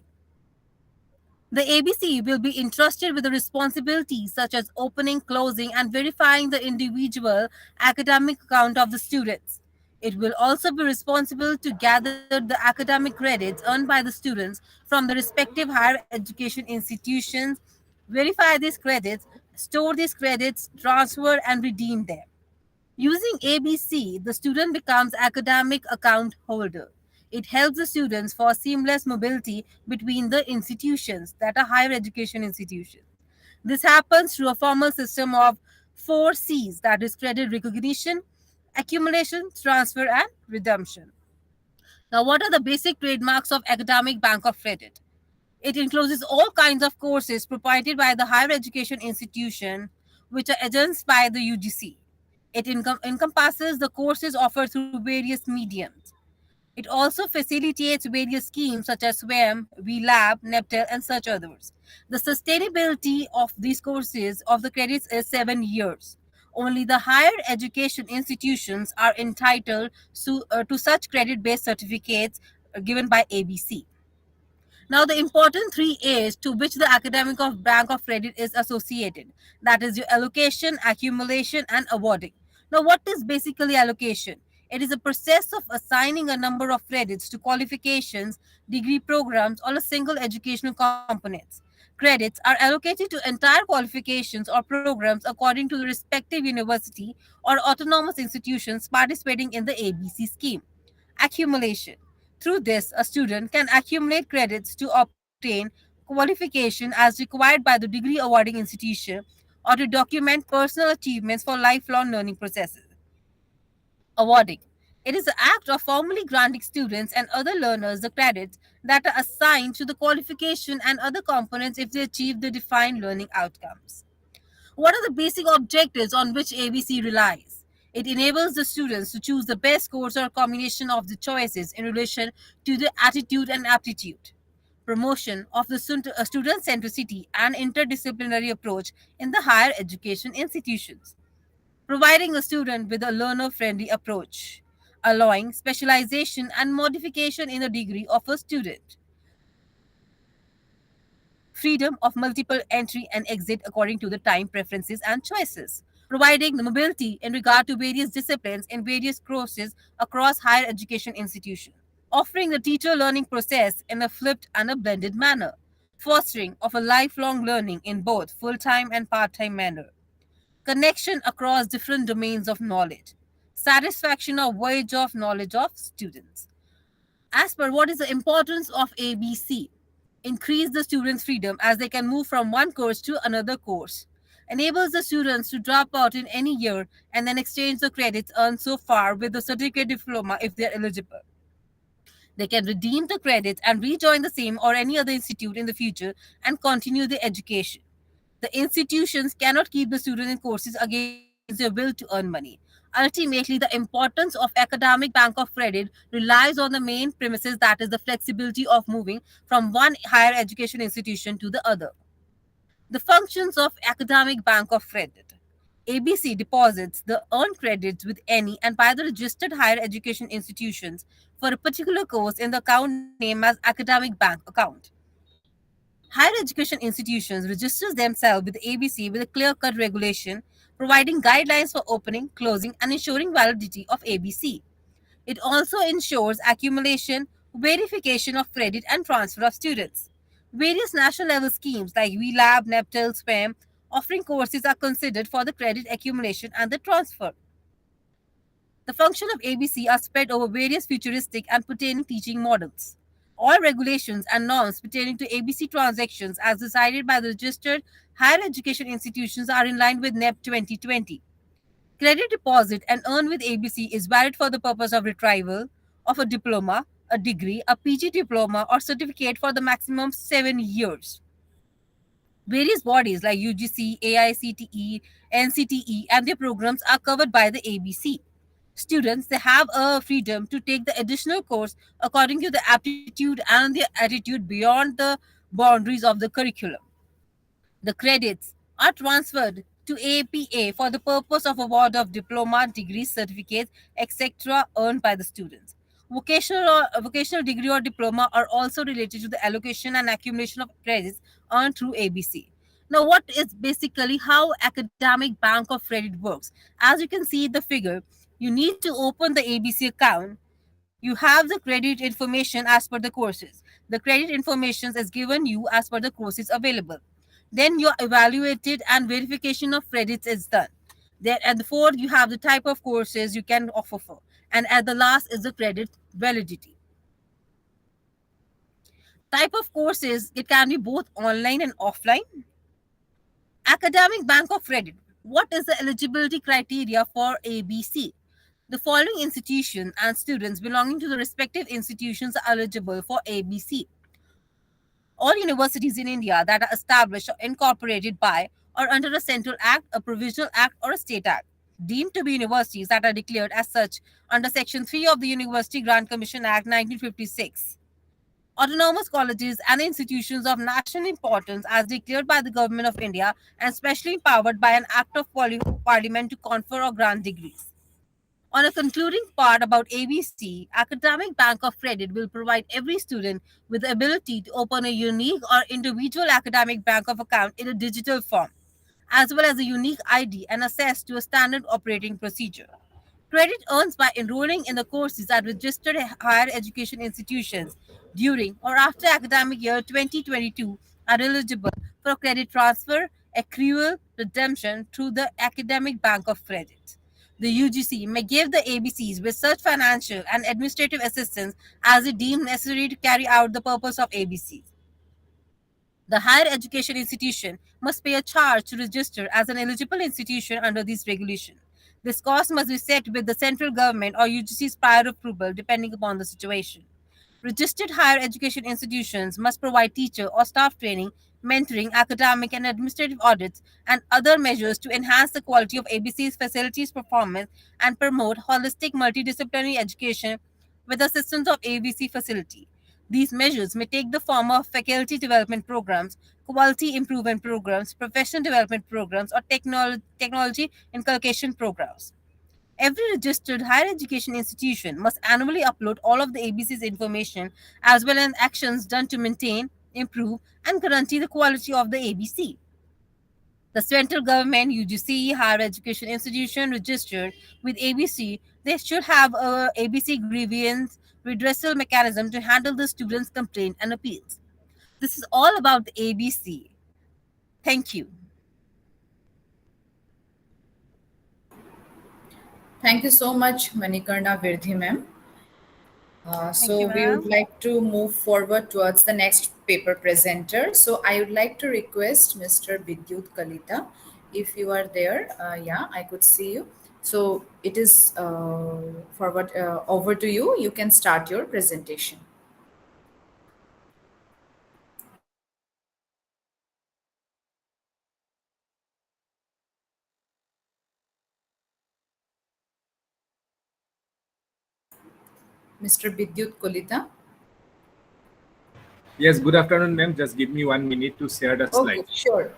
The ABC will be entrusted with the responsibilities such as opening, closing, and verifying the individual academic account of the students. It will also be responsible to gather the academic credits earned by the students from the respective higher education institutions, verify these credits, store these credits, transfer, and redeem them. Using ABC, the student becomes academic account holder. It helps the students for seamless mobility between the institutions that are higher education institutions. This happens through a formal system of 4 C's, that is credit recognition, accumulation, transfer, and redemption. Now, what are the basic trademarks of Academic Bank of Credit? It encloses all kinds of courses provided by the higher education institution, which are agencies by the UGC. It encompasses the courses offered through various mediums. It also facilitates various schemes such as SWAM, VLab, NEPTEL, and such others. The sustainability of these courses of the credits is 7 years. Only the higher education institutions are entitled to such credit-based certificates given by ABC. Now, the important 3 A's to which the academic of bank of credit is associated, that is your allocation, accumulation, and awarding. Now, what is basically allocation? It is a process of assigning a number of credits to qualifications, degree programs, or a single educational components. Credits are allocated to entire qualifications or programs according to the respective university or autonomous institutions participating in the ABC scheme. Accumulation. Through this, a student can accumulate credits to obtain qualification as required by the degree awarding institution or to document personal achievements for lifelong learning processes. Awarding. It is the act of formally granting students and other learners the credits that are assigned to the qualification and other components if they achieve the defined learning outcomes. What are the basic objectives on which ABC relies? It enables the students to choose the best course or combination of the choices in relation to the attitude and aptitude. Promotion of the student centricity and interdisciplinary approach in the higher education institutions. Providing a student with a learner friendly approach. Allowing specialization and modification in the degree of a student. Freedom of multiple entry and exit according to the time preferences and choices, providing the mobility in regard to various disciplines in various courses across higher education institutions, offering the teacher learning process in a flipped and a blended manner, fostering of a lifelong learning in both full-time and part-time manner, connection across different domains of knowledge, satisfaction of voyage of knowledge of students. As per what is the importance of ABC? Increase the students' freedom as they can move from one course to another course. Enables the students to drop out in any year and then exchange the credits earned so far with the certificate diploma if they are eligible. They can redeem the credits and rejoin the same or any other institute in the future and continue their education. The institutions cannot keep the student in courses against their will to earn money. Ultimately, the importance of academic bank of credit relies on the main premises, that is the flexibility of moving from one higher education institution to the other. The functions of academic bank of credit. ABC deposits the earned credits with any and by the registered higher education institutions for a particular course in the account named as academic bank account. Higher education institutions registers themselves with ABC with a clear-cut regulation providing guidelines for opening, closing, and ensuring validity of ABC. It also ensures accumulation, verification of credit, and transfer of students. Various national level schemes like VLab, NEPTEL, SPAM offering courses are considered for the credit accumulation and the transfer. The function of ABC are spread over various futuristic and pertaining teaching models. All regulations and norms pertaining to ABC transactions as decided by the registered higher education institutions are in line with NEP 2020. Credit deposit and earn with ABC is valid for the purpose of retrieval of a diploma, a degree, a PG diploma, or certificate for the maximum 7 years. Various bodies like UGC, AICTE, NCTE, and their programs are covered by the ABC. Students, they have a freedom to take the additional course according to the aptitude and the attitude beyond the boundaries of the curriculum. The credits are transferred to APA for the purpose of award of diploma, degrees, certificates, etc. earned by the students. Vocational degree or diploma are also related to the allocation and accumulation of credits earned through ABC. Now, what is basically how academic bank of credit works? As you can see in the figure, you need to open the ABC account. You have the credit information as per the courses. The credit information is given you as per the courses available. Then your evaluated and verification of credits is done. Then at the fourth, you have the type of courses you can offer for. And at the last is the credit validity. Type of courses, it can be both online and offline. Academic bank of credit. What is the eligibility criteria for ABC? The following institutions and students belonging to the respective institutions are eligible for ABC. All universities in India that are established or incorporated by or under a central act, a provisional act, or a state act, deemed to be universities that are declared as such under Section 3 of the University Grant Commission Act 1956. Autonomous colleges and institutions of national importance as declared by the Government of India and specially empowered by an Act of Parliament to confer or grant degrees. On a concluding part about ABC, Academic Bank of Credit will provide every student with the ability to open a unique or individual academic bank of account in a digital form, as well as a unique ID and access to a standard operating procedure. Credit earned by enrolling in the courses at registered higher education institutions during or after academic year 2022 are eligible for credit transfer, accrual, redemption through the Academic Bank of Credit. The UGC may give the ABCs with such financial and administrative assistance as it deemed necessary to carry out the purpose of ABCs. The higher education institution must pay a charge to register as an eligible institution under this regulation. This cost must be set with the central government or UGC's prior approval depending upon the situation. Registered higher education institutions must provide teacher or staff training, mentoring, academic and administrative audits, and other measures to enhance the quality of ABC's facilities performance and promote holistic multidisciplinary education with assistance of ABC facility. These measures may take the form of faculty development programs, quality improvement programs, professional development programs, or technology inculcation programs. Every registered higher education institution must annually upload all of the ABC's information as well as actions done to maintain, improve, and guarantee the quality of the ABC. The central government UGC higher education institution registered with ABC, they should have a ABC grievance redressal mechanism to handle the students' complaint and appeals. This is all about the ABC. Thank you. Thank you so much, Manikarna Virdhi ma'am. So you, we would ma'am. like to move forward towards the next paper presenter. So I would like to request Mr. Vidyut Kalita, if you are there. Yeah, I could see you. So it is over to you. You can start your presentation. Mr. Vidyut Kalita. Yes, good afternoon, ma'am. Just give me 1 minute to share the slide. Okay, sure.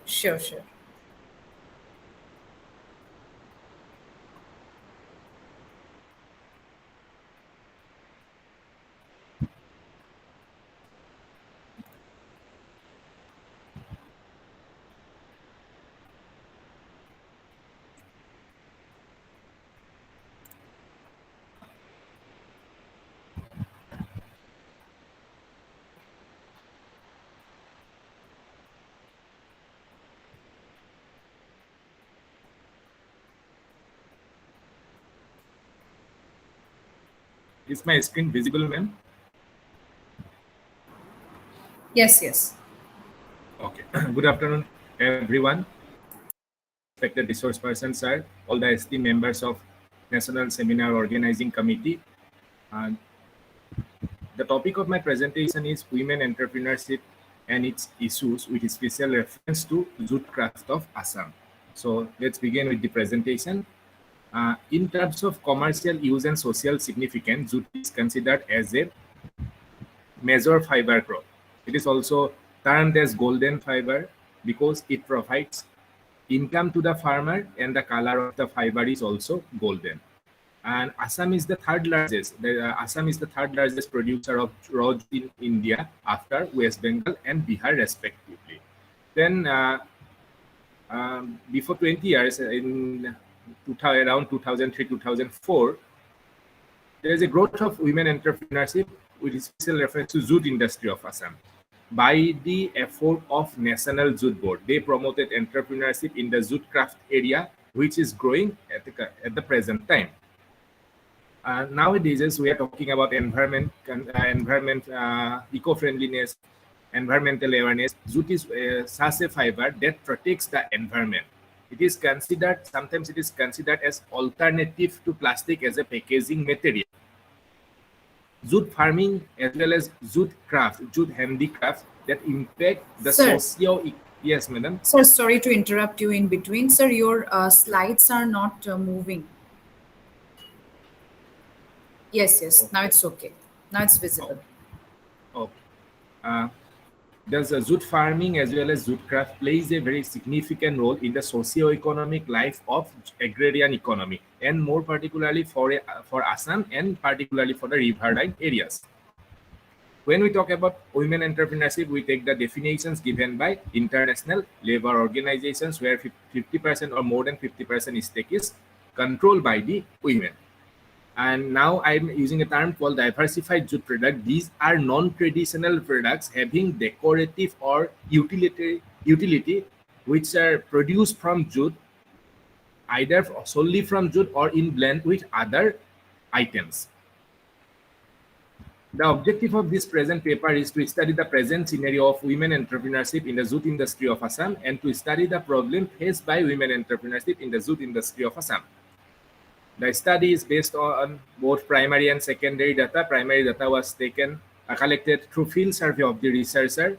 Is my screen visible, ma'am? Yes. Okay. Good afternoon, everyone. Respected resource person, sir, all the esteemed members of National Seminar Organizing Committee. And the topic of my presentation is Women Entrepreneurship and its issues with special reference to jute craft of Assam. So let's begin with the presentation. In terms of commercial use and social significance, jute is considered as a major fiber crop. It is also termed as golden fiber because it provides income to the farmer and the color of the fiber is also golden. And Assam is the third largest. Assam is the third largest producer of raw jute in India after West Bengal and Bihar respectively. Then before 20 years, in around 2003-2004, there is a growth of women entrepreneurship with special reference to jute industry of Assam. By the effort of National Jute Board, they promoted entrepreneurship in the jute craft area, which is growing at the present time. Nowadays, we are talking about environment, eco-friendliness, environmental awareness. Jute is such a fiber that protects the environment. It is considered, sometimes it is considered as alternative to plastic as a packaging material. Jute farming as well as jute craft, jute handicraft that impact the socio. Yes, madam. Sir, sorry to interrupt you in between. Sir, your slides are not moving. Yes. Okay. Now it's okay. Now it's visible. Okay. Does jute farming as well as jute craft plays a very significant role in the socio-economic life of agrarian economy, and more particularly for Assam and particularly for the riverine areas. When we talk about women entrepreneurship, we take the definitions given by international labor organizations where 50% or more than 50% stake is controlled by the women. And now I'm using a term called diversified jute product. These are non-traditional products having decorative or utility, which are produced from jute, either solely from jute or in blend with other items. The objective of this present paper is to study the present scenario of women entrepreneurship in the jute industry of Assam and to study the problem faced by women entrepreneurship in the jute industry of Assam. The study is based on both primary and secondary data. Primary data was collected through field survey of the researcher.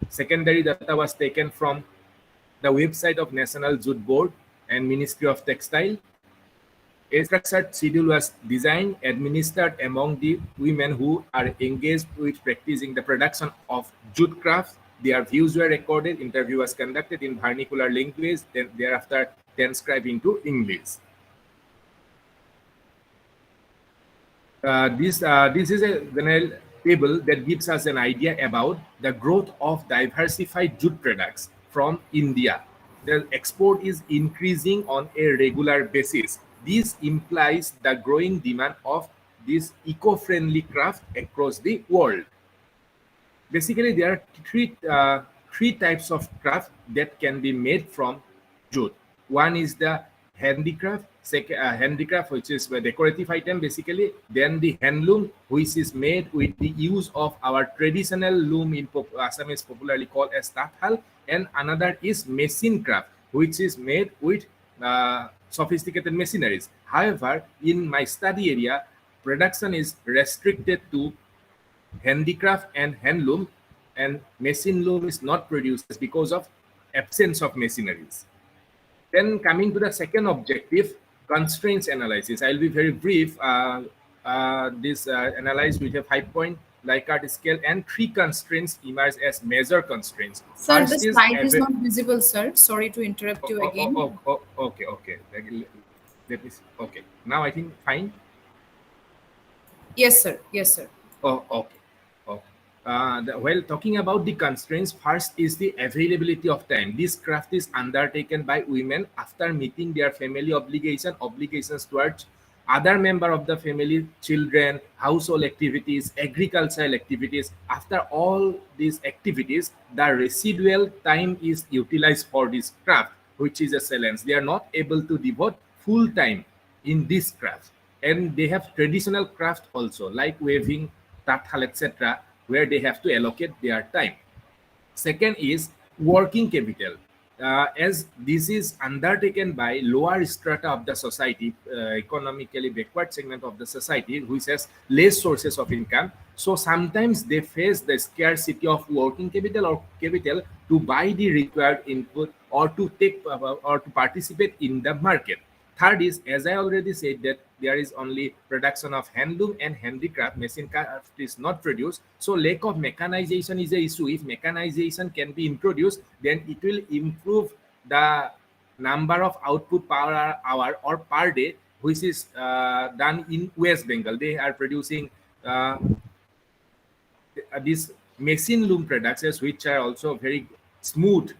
Secondary data was taken from the website of National Jute Board and Ministry of Textile. A structured schedule was designed, administered among the women who are engaged with practicing the production of jute crafts. Their views were recorded, interview was conducted in vernacular language, then thereafter transcribed into English. This is a general table that gives us an idea about the growth of diversified jute products from India. The export is increasing on a regular basis. This implies the growing demand of this eco-friendly craft across the world. Basically, there are three types of craft that can be made from jute. One is the handicraft, handicraft, which is a decorative item basically. Then the handloom, which is made with the use of our traditional loom in Assam is popularly called as tathal. And another is machine craft, which is made with sophisticated machineries. However, in my study area, production is restricted to handicraft and handloom, and machine loom is not produced because of absence of machineries. Then coming to the second objective, constraints analysis. I'll be very brief. This analyze with a 5-point Likert scale and 3 constraints emerge as major constraints. Sir, First the slide is not visible, sir. Sorry to interrupt you again. Okay. Let me see. Okay. Now I think fine. Yes, sir. Yes, sir. Okay. Well, talking about the constraints, first is the availability of time. This craft is undertaken by women after meeting their family obligations towards other member of the family, children, household activities, agricultural activities. After all these activities, the residual time is utilized for this craft, which is excellence. They are not able to devote full time in this craft. And they have traditional craft also, like weaving, tathal, etc., where they have to allocate their time. Second is working capital. As this is undertaken by lower strata of the society, economically backward segment of the society, which has less sources of income, so sometimes they face the scarcity of working capital or capital to buy the required input or to take or to participate in the market. Third is, as I already said, that there is only production of handloom and handicraft. Machine craft is not produced. So lack of mechanization is an issue. If mechanization can be introduced, then it will improve the number of output per hour or per day, which is done in West Bengal. They are producing these machine loom products, which are also very smooth,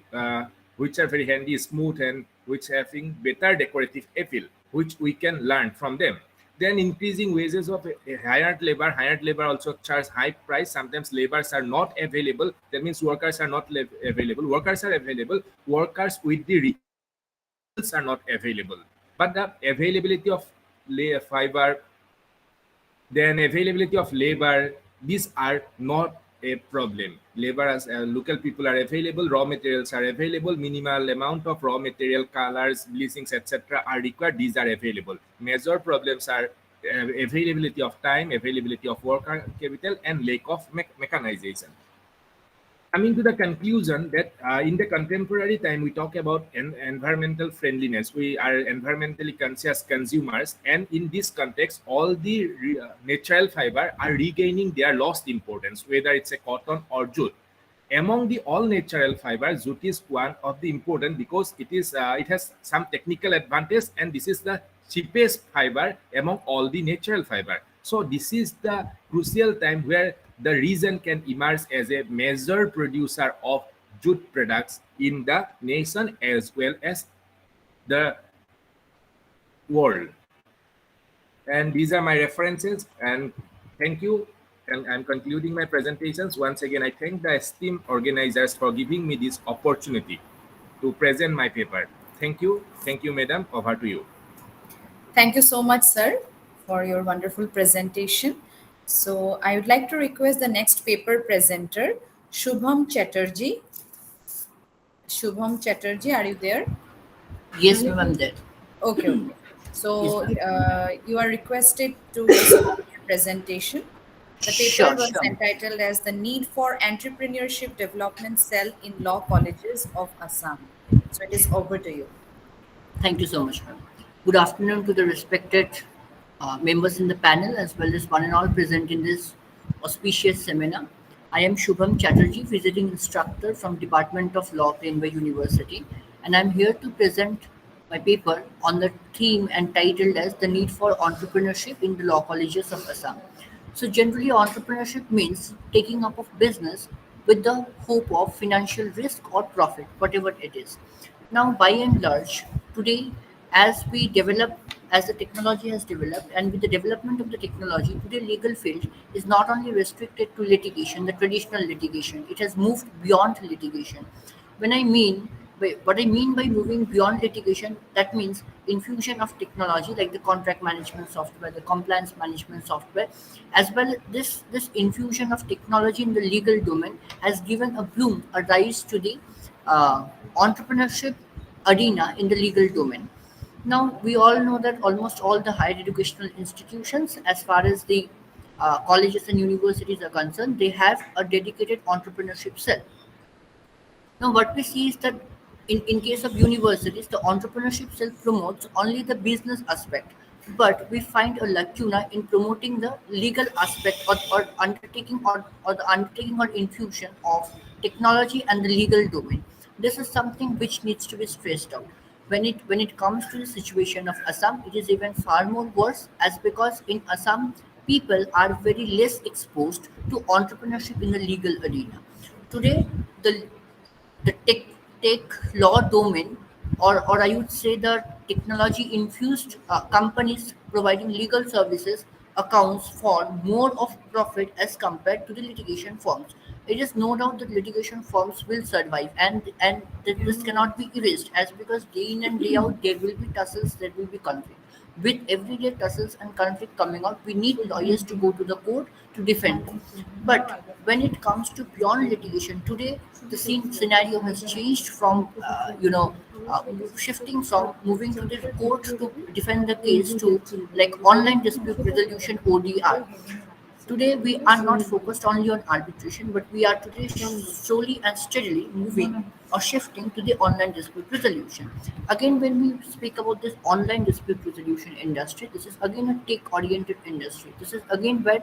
which are very handy, smooth, and which having better decorative appeal, which we can learn from them. Then increasing wages of hired labor also charge high price. Sometimes laborers are not available. That means workers are not available. Workers are available. Workers with the skills are not available. But the availability of fiber, then availability of labor, these are not a problem. Labor as local people are available, raw materials are available, minimal amount of raw material, colors, bleachings, etc. are required. These are available. Major problems are availability of time, availability of worker capital, and lack of mechanization. Coming to the conclusion that in the contemporary time, we talk about environmental friendliness. We are environmentally conscious consumers, and in this context, all the natural fiber are regaining their lost importance, whether it's a cotton or jute. Among the all natural fiber, jute is one of the important because it has some technical advantage, and this is the cheapest fiber among all the natural fiber. So this is the crucial time where the region can emerge as a major producer of jute products in the nation as well as the world. And these are my references, and thank you. And I'm concluding my presentations. Once again, I thank the esteemed organizers for giving me this opportunity to present my paper. Thank you. Thank you, madam. Over to you. Thank you so much, sir, for your wonderful presentation. So I would like to request the next paper presenter, Shubham Chatterjee. Shubham Chatterjee, are you there? Yes, ma'am, I'm there. Okay, okay. Yes, So ma'am. you are requested to start your presentation. The paper Sure, was sure. entitled as The Need for Entrepreneurship Development Cell in Law Colleges of Assam. So it is over to you. Thank you so much, ma'am. Good afternoon to the respected members in the panel as well as one and all present in this auspicious seminar. I am Shubham Chatterjee, visiting instructor from Department of Law, Plainview University, and I'm here to present my paper on the theme entitled as The Need for Entrepreneurship in the Law Colleges of Assam. So generally, entrepreneurship means taking up of business with the hope of financial risk or profit, whatever it is. Now, by and large, today, as we develop, as the technology has developed, and with the development of the technology, today legal field is not only restricted to litigation, the traditional litigation. It has moved beyond litigation. When I mean what I mean by moving beyond litigation, that means infusion of technology like the contract management software, the compliance management software, as well as this infusion of technology in the legal domain has given a bloom, a rise to the entrepreneurship arena in the legal domain. Now, we all know that almost all the higher educational institutions, as far as the colleges and universities are concerned, they have a dedicated entrepreneurship cell. Now, what we see is that in case of universities, the entrepreneurship cell promotes only the business aspect, but we find a lacuna in promoting the legal aspect or the undertaking or infusion of technology and the legal domain. This is something which needs to be stressed out. When it comes to the situation of Assam, it is even far more worse as because in Assam people are very less exposed to entrepreneurship in the legal arena. Today, the tech law domain, or I would say the technology infused companies providing legal services accounts for more of profit as compared to the litigation firms. It is no doubt that litigation firms will survive, and this cannot be erased as because day in and day out there will be tussles, there will be conflict. With everyday tussles and conflict coming out, we need lawyers to go to the court to defend them. But when it comes to beyond litigation, today the scenario has changed from shifting from moving to the court to defend the case to like online dispute resolution (ODR). Today, we are not focused only on arbitration, but we are today slowly and steadily moving or shifting to the online dispute resolution. Again, when we speak about this online dispute resolution industry, this is again a tech-oriented industry. This is again where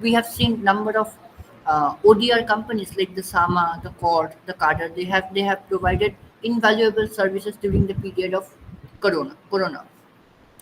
we have seen number of ODR companies like the Sama, the Court, the Cadre. They have provided invaluable services during the period of Corona.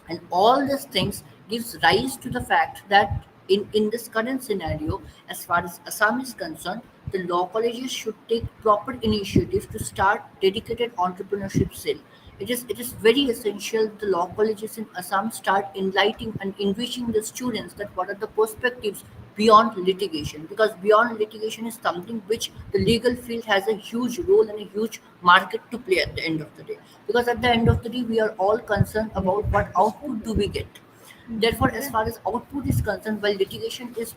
And all these things gives rise to the fact that in this current scenario, as far as Assam is concerned, the law colleges should take proper initiatives to start dedicated entrepreneurship cell. It is very essential the law colleges in Assam start enlightening and enriching the students that what are the perspectives beyond litigation, because beyond litigation is something which the legal field has a huge role and a huge market to play at the end of the day, because at the end of the day we are all concerned about what output do we get. Therefore, as far as output is concerned, while litigation is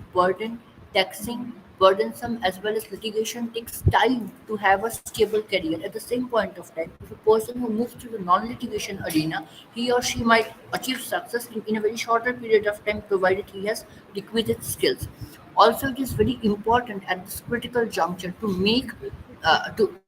taxing, burdensome, as well as litigation takes time to have a stable career. At the same point of time, if a person who moves to the non-litigation arena, he or she might achieve success in a very shorter period of time, provided he has requisite skills. Also, it is very important at this critical juncture to make to introduce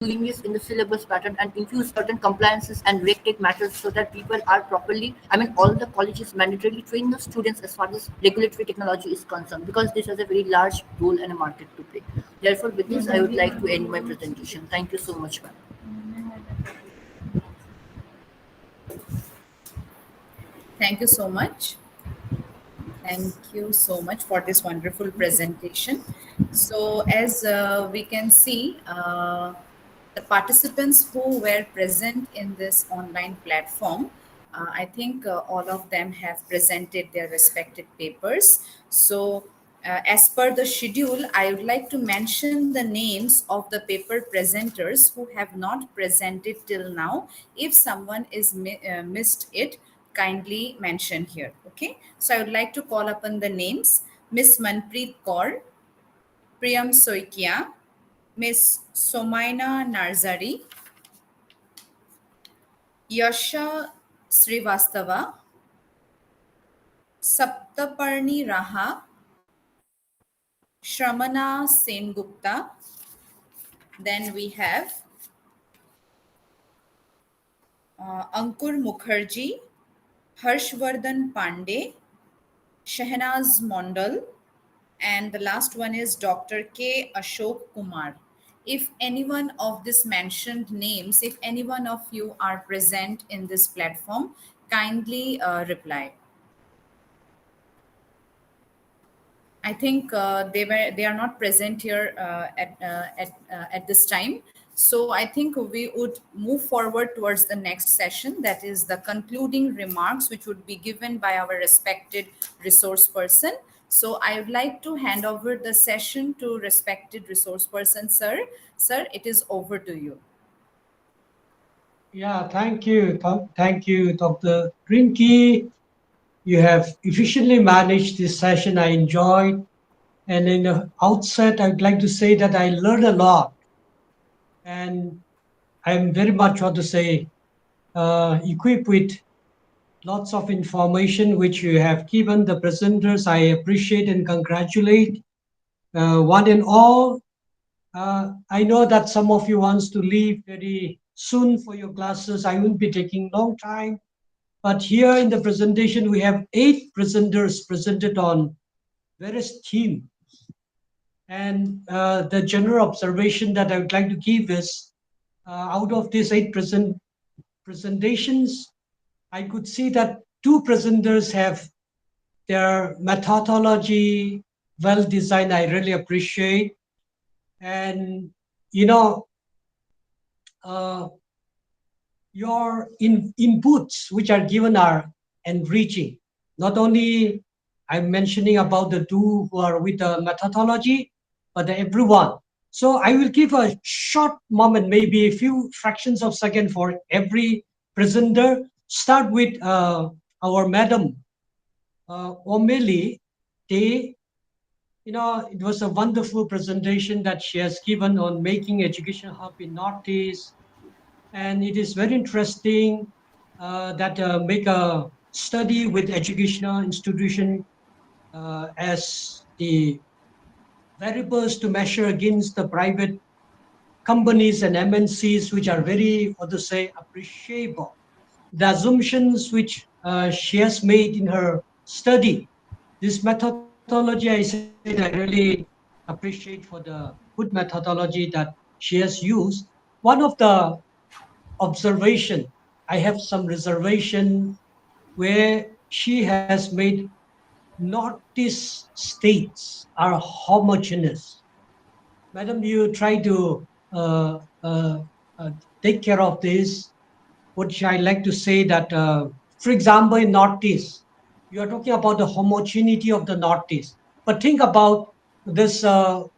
cleanliness in the syllabus pattern and infuse certain compliances and red tape matters so that people are properly, all the colleges mandatorily train the students as far as regulatory technology is concerned, because this has a very large role and a market to play. Therefore, with this, I would like to end my presentation. Thank you so much, ma'am. Thank you so much. Thank you so much for this wonderful presentation. So as we can see, the participants who were present in this online platform, I think all of them have presented their respective papers. So as per the schedule, I would like to mention the names of the paper presenters who have not presented till now. If someone is missed it, kindly mention here. Okay. So I would like to call upon the names: Miss Manpreet Kaur, Priyam Soikia, Miss Somaina Narzari, Yasha Srivastava, Saptaparni Raha, Shramana Sengupta. Then we have Ankur Mukherjee, Harshvardhan Pandey, Shehnaz Mondal, and the last one is Dr. K. Ashok Kumar. If any one of this mentioned names, if any one of you are present in this platform, kindly reply. I think they are not present here at this time. So I think we would move forward towards the next session, that is the concluding remarks, which would be given by our respected resource person. So I would like to hand over the session to respected resource person, sir. Sir, it is over to you. Yeah, thank you. Thank you, Dr. Rinki. You have efficiently managed this session. I enjoyed. And in the outset, I'd like to say that I learned a lot. And I'm very much, what to say, equipped with lots of information which you have given the presenters. I appreciate and congratulate one and all. I know that some of you wants to leave very soon for your classes. I won't be taking long time. But here in the presentation, we have 8 presenters presented on various themes. And the general observation that I would like to give is, out of these 8 presentations, I could see that 2 presenters have their methodology well designed. I really appreciate. And, you know, your inputs which are given are enriching. Not only I'm mentioning about the 2 who are with the methodology, but everyone. So I will give a short moment, maybe a few fractions of second for every presenter. Start with our Madam Omeli Day. You know, it was a wonderful presentation that she has given on making education hub in Northeast. And it is very interesting that make a study with educational institution as the variables to measure against the private companies and MNCs, which are very, what to say, appreciable. The assumptions which she has made in her study, this methodology, I said, I really appreciate for the good methodology that she has used. One of the observation, I have some reservation where she has made Northeast states are homogeneous. Madam, you try to take care of this. Which I like to say that, for example, in Northeast, you are talking about the homogeneity of the Northeast. But think about this,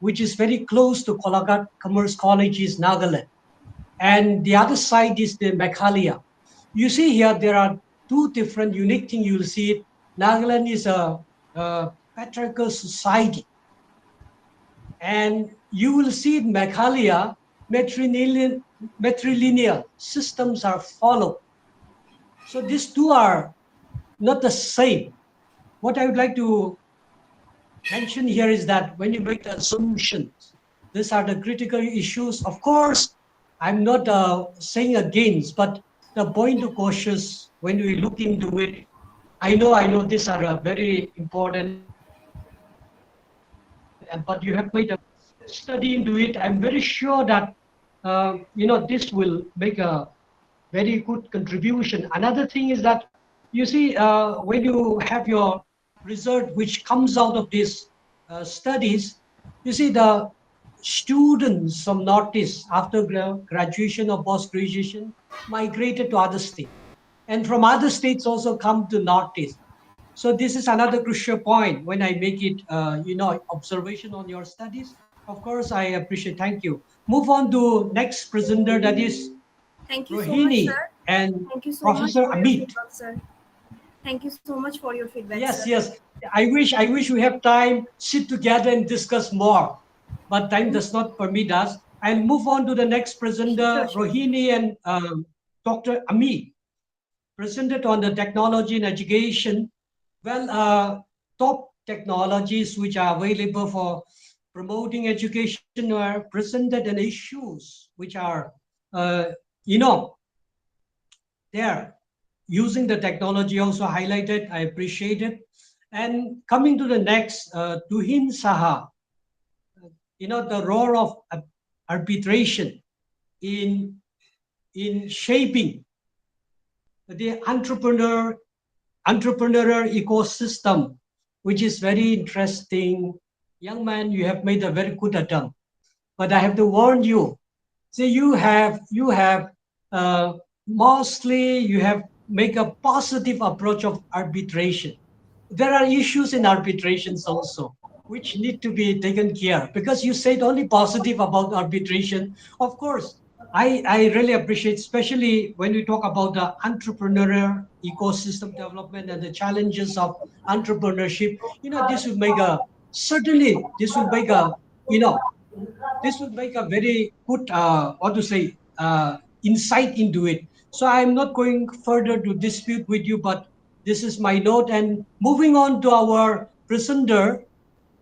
which is very close to Kolkata Commerce College, is Nagaland. And the other side is the Meghalaya. You see here, there are 2 different unique things you will see it. Nagaland is a patriarchal society. And you will see in Meghalaya, matrilineal systems are followed. So these 2 are not the same. What I would like to mention here is that when you make the assumptions, these are the critical issues. Of course, I'm not saying against, but the point to cautious when we look into it. I know these are very important, but you have made a study into it. I'm very sure that this will make a very good contribution. Another thing is that you see when you have your result which comes out of these studies, you see the students from Northeast after graduation or post-graduation migrated to other states. And from other states also come to Northeast. So this is another crucial point when I make it, observation on your studies. Of course, I appreciate. Thank you. Move on to next presenter, that is Thank you so much, Rohini sir. and Thank you so much Professor for your Amit. feedback, sir. Thank you so much for your feedback, sir. Yes, yes. I wish we have time, sit together and discuss more, but time does not permit us. I'll move on to the next presenter, Sure, sure. Rohini and Dr. Amit, presented on the technology and education. Well, top technologies which are available for promoting education are presented, and issues which are, uh, you know, there using the technology also highlighted. I appreciate it. And coming to the next, Tuhin Saha, the role of arbitration in shaping the entrepreneurial ecosystem, which is very interesting. Young man, you have made a very good attempt, but I have to warn you. See, you have mostly you have make a positive approach of arbitration. There are issues in arbitrations also which need to be taken care, because you said only positive about arbitration. Of course, I really appreciate, especially when we talk about the entrepreneurial ecosystem development and the challenges of entrepreneurship. This would make a certainly this will make a you know this would make a very good, what to say, insight into it. So I'm not going further to dispute with you, but this is my note. And moving on to our presenter,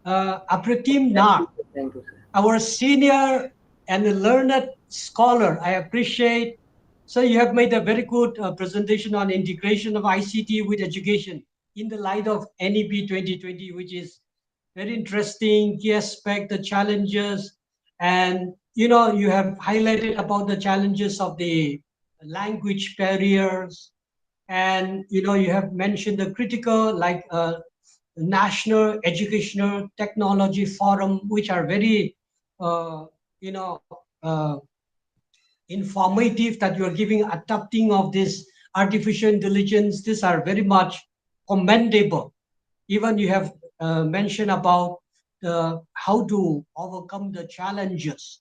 Apratim Nath, Thank you, sir. our senior and learned scholar. I appreciate. So you have made a very good presentation on integration of ICT with education in the light of NEP 2020, which is very interesting, key aspect, the challenges, and you have highlighted about the challenges of the language barriers, and you have mentioned the critical, like national educational technology forum, which are very uh, you know uh, informative, that you are giving adapting of this artificial intelligence. These are very much commendable. Even you have mentioned about how to overcome the challenges.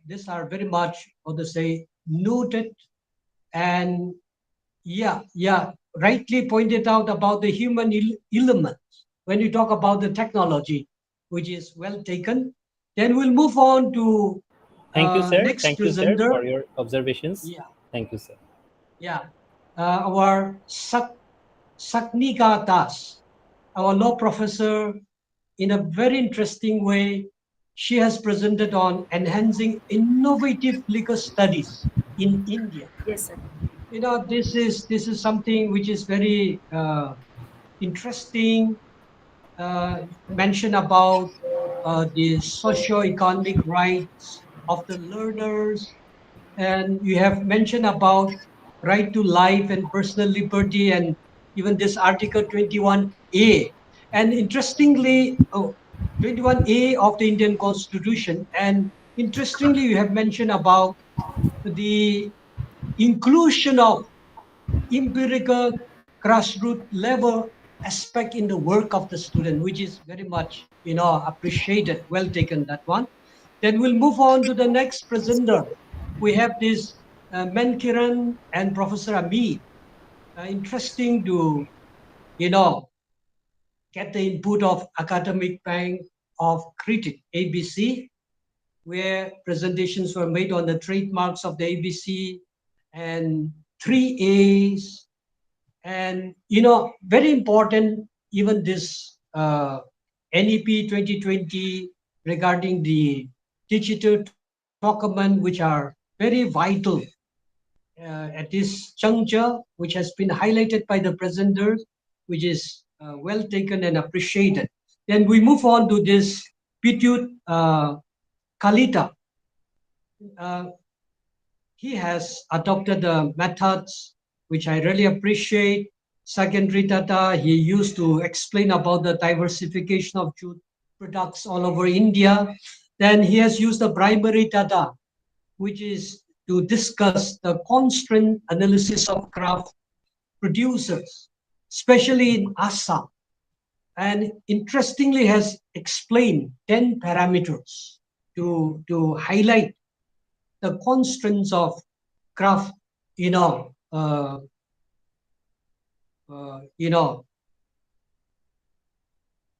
These are very much, how to say, noted. And yeah, rightly pointed out about the human element when you talk about the technology, which is well taken. Then we'll move on to Thank you, sir. next Thank you, sir, for presenter. your observations. Yeah, Thank you, sir. yeah. Our Saknika Das, our law professor, in a very interesting way, she has presented on enhancing innovative legal studies in India. Yes, sir. This is something which is very interesting. Mention about the socio-economic rights of the learners, and you have mentioned about right to life and personal liberty, and even this Article 21A. And interestingly, 21A of the Indian Constitution, and interestingly, you have mentioned about the inclusion of empirical grassroots level aspect in the work of the student, which is very much appreciated. Well taken, that one. Then we'll move on to the next presenter. We have this Menkiran and Professor Amit. Interesting to you know get the input of Academic Bank of Critic, ABC, where presentations were made on the trademarks of the ABC and 3As. And very important, even this NEP 2020 regarding the digital document, which are very vital at this juncture, which has been highlighted by the presenters, which is well taken and appreciated. Then we move on to this Pityut Kalita. Uh, he has adopted the methods which I really appreciate. Secondary data he used to explain about the diversification of jute products all over India. Then he has used the primary data, which is to discuss the constraint analysis of craft producers. especially in Assam, and interestingly has explained 10 parameters to highlight the constraints of craft, you know,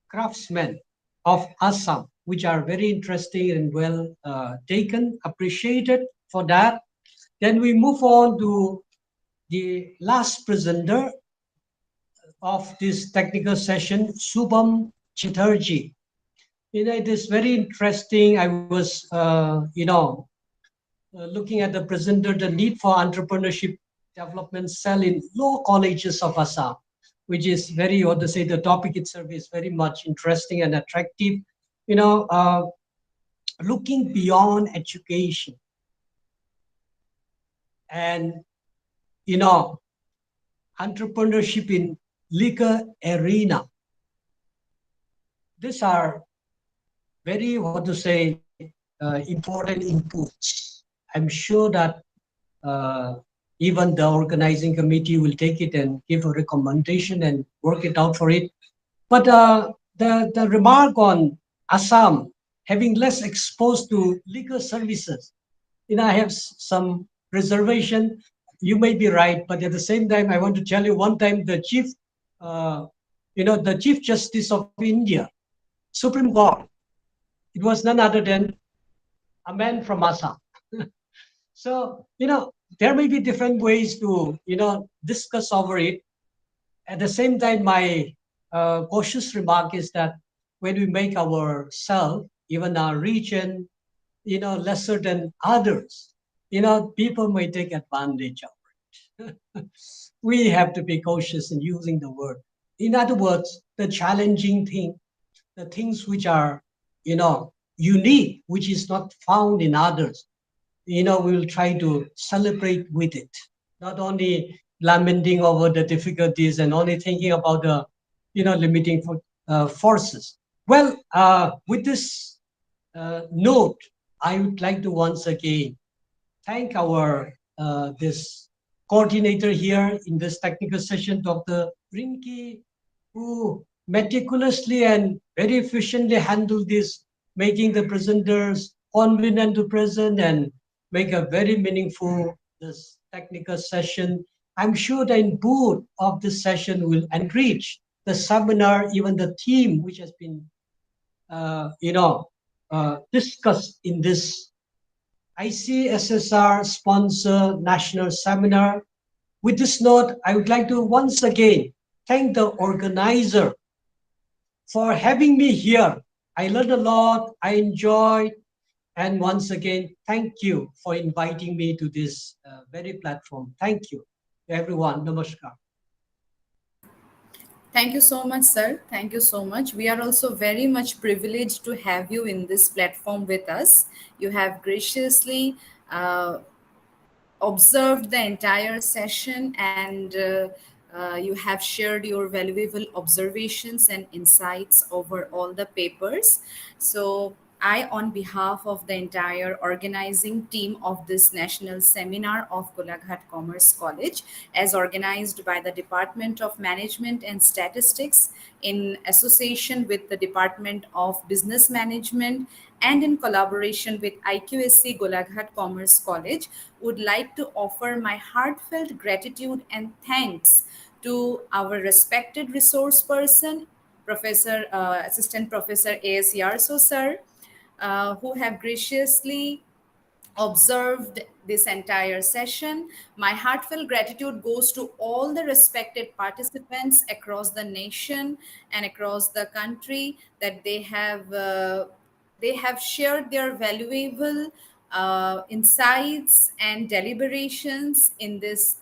craftsmen of Assam, which are very interesting and well taken, appreciated for that. Then we move on to the last presenter of this technical session, Subham Chatterjee. It is very interesting. I was, looking at the presenter, the need for entrepreneurship development cell in law colleges of Assam, which is very, or to say, the topic itself is very much interesting and attractive. You know, looking beyond education and, entrepreneurship in legal arena. These are very, what to say, important inputs. I'm sure that even the organizing committee will take it and give a recommendation and work it out for it. But the remark on Assam having less exposed to legal services, I have some reservation. You may be right, but at the same time, I want to tell you, one time the the Chief Justice of India, Supreme Court, it was none other than a man from Assam. So, there may be different ways to, discuss over it. At the same time, my cautious remark is that when we make ourselves, even our region, lesser than others, people may take advantage of it. We have to be cautious in using the word. In other words, the challenging thing, the things which are, unique, which is not found in others, we will try to celebrate with it, not only lamenting over the difficulties and only thinking about the, limiting forces. Well, with this note, I would like to once again thank our this coordinator here in this technical session, Dr. Rinki, who meticulously and very efficiently handled this, making the presenters convenient to present and make a very meaningful this technical session. I'm sure the input of this session will enrich the seminar, even the theme which has been, discussed in this ICSSR sponsor national seminar. With this note, I would like to once again thank the organizer for having me here. I learned a lot, I enjoyed, and once again, thank you for inviting me to this very platform. Thank you, everyone. Namaskar. Thank you so much, sir. Thank you so much. We are also very much privileged to have you in this platform with us. You have graciously observed the entire session, and you have shared your valuable observations and insights over all the papers. So I, on behalf of the entire organizing team of this national seminar of Golaghat Commerce College, as organized by the Department of Management and Statistics in association with the Department of Business Management and in collaboration with IQSC Golaghat Commerce College, would like to offer my heartfelt gratitude and thanks to our respected resource person, Assistant Professor A.S. Yarso sir, who have graciously observed this entire session. My heartfelt gratitude goes to all the respected participants across the nation and across the country, that they have shared their valuable insights and deliberations in this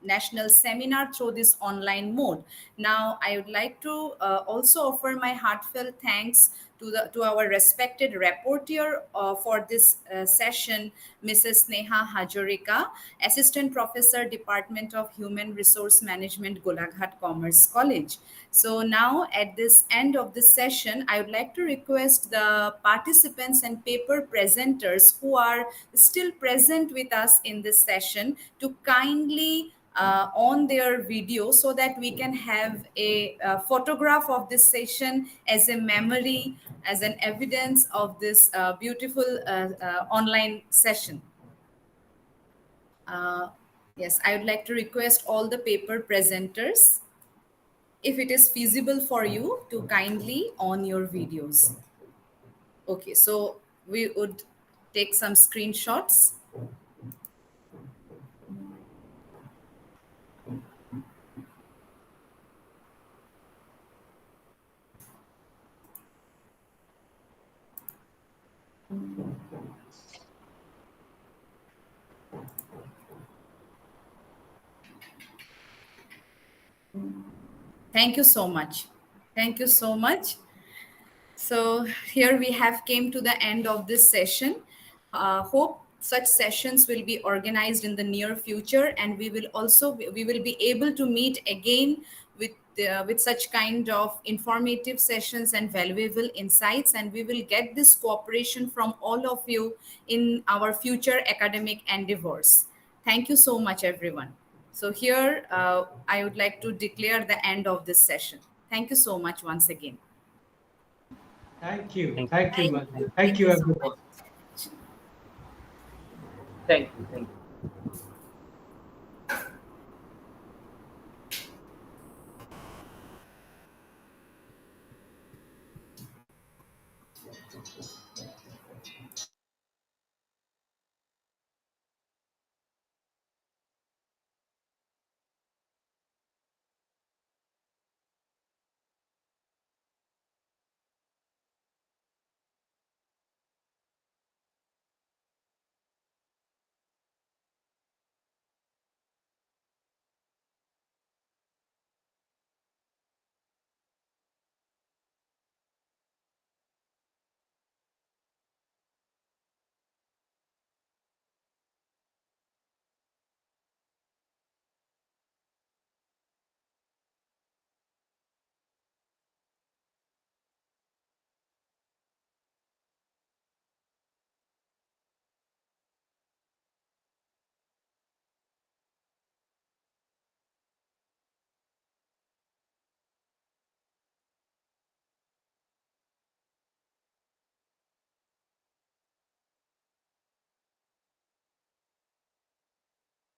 national seminar through this online mode. Now, I would like to also offer my heartfelt thanks to our respected rapporteur for this session, Mrs. Sneha Hajorika, Assistant Professor, Department of Human Resource Management, Golaghat Commerce College. So now at this end of this session, I would like to request the participants and paper presenters who are still present with us in this session to kindly on their video so that we can have a photograph of this session as a memory, as an evidence of this beautiful online session. Yes, I would like to request all the paper presenters, if it is feasible for you, to kindly on your videos. Okay, so we would take some screenshots. Thank you so much. Thank you so much. So here we have came to the end of this session. Hope such sessions will be organized in the near future, and we will be able to meet again with such kind of informative sessions and valuable insights, and we will get this cooperation from all of you in our future academic endeavors. Thank you so much, everyone. So here I would like to declare the end of this session. Thank you so much once again. Thank you. Thank you. Thank you, madam. Thank you, so everyone. much. Thank you. Thank you.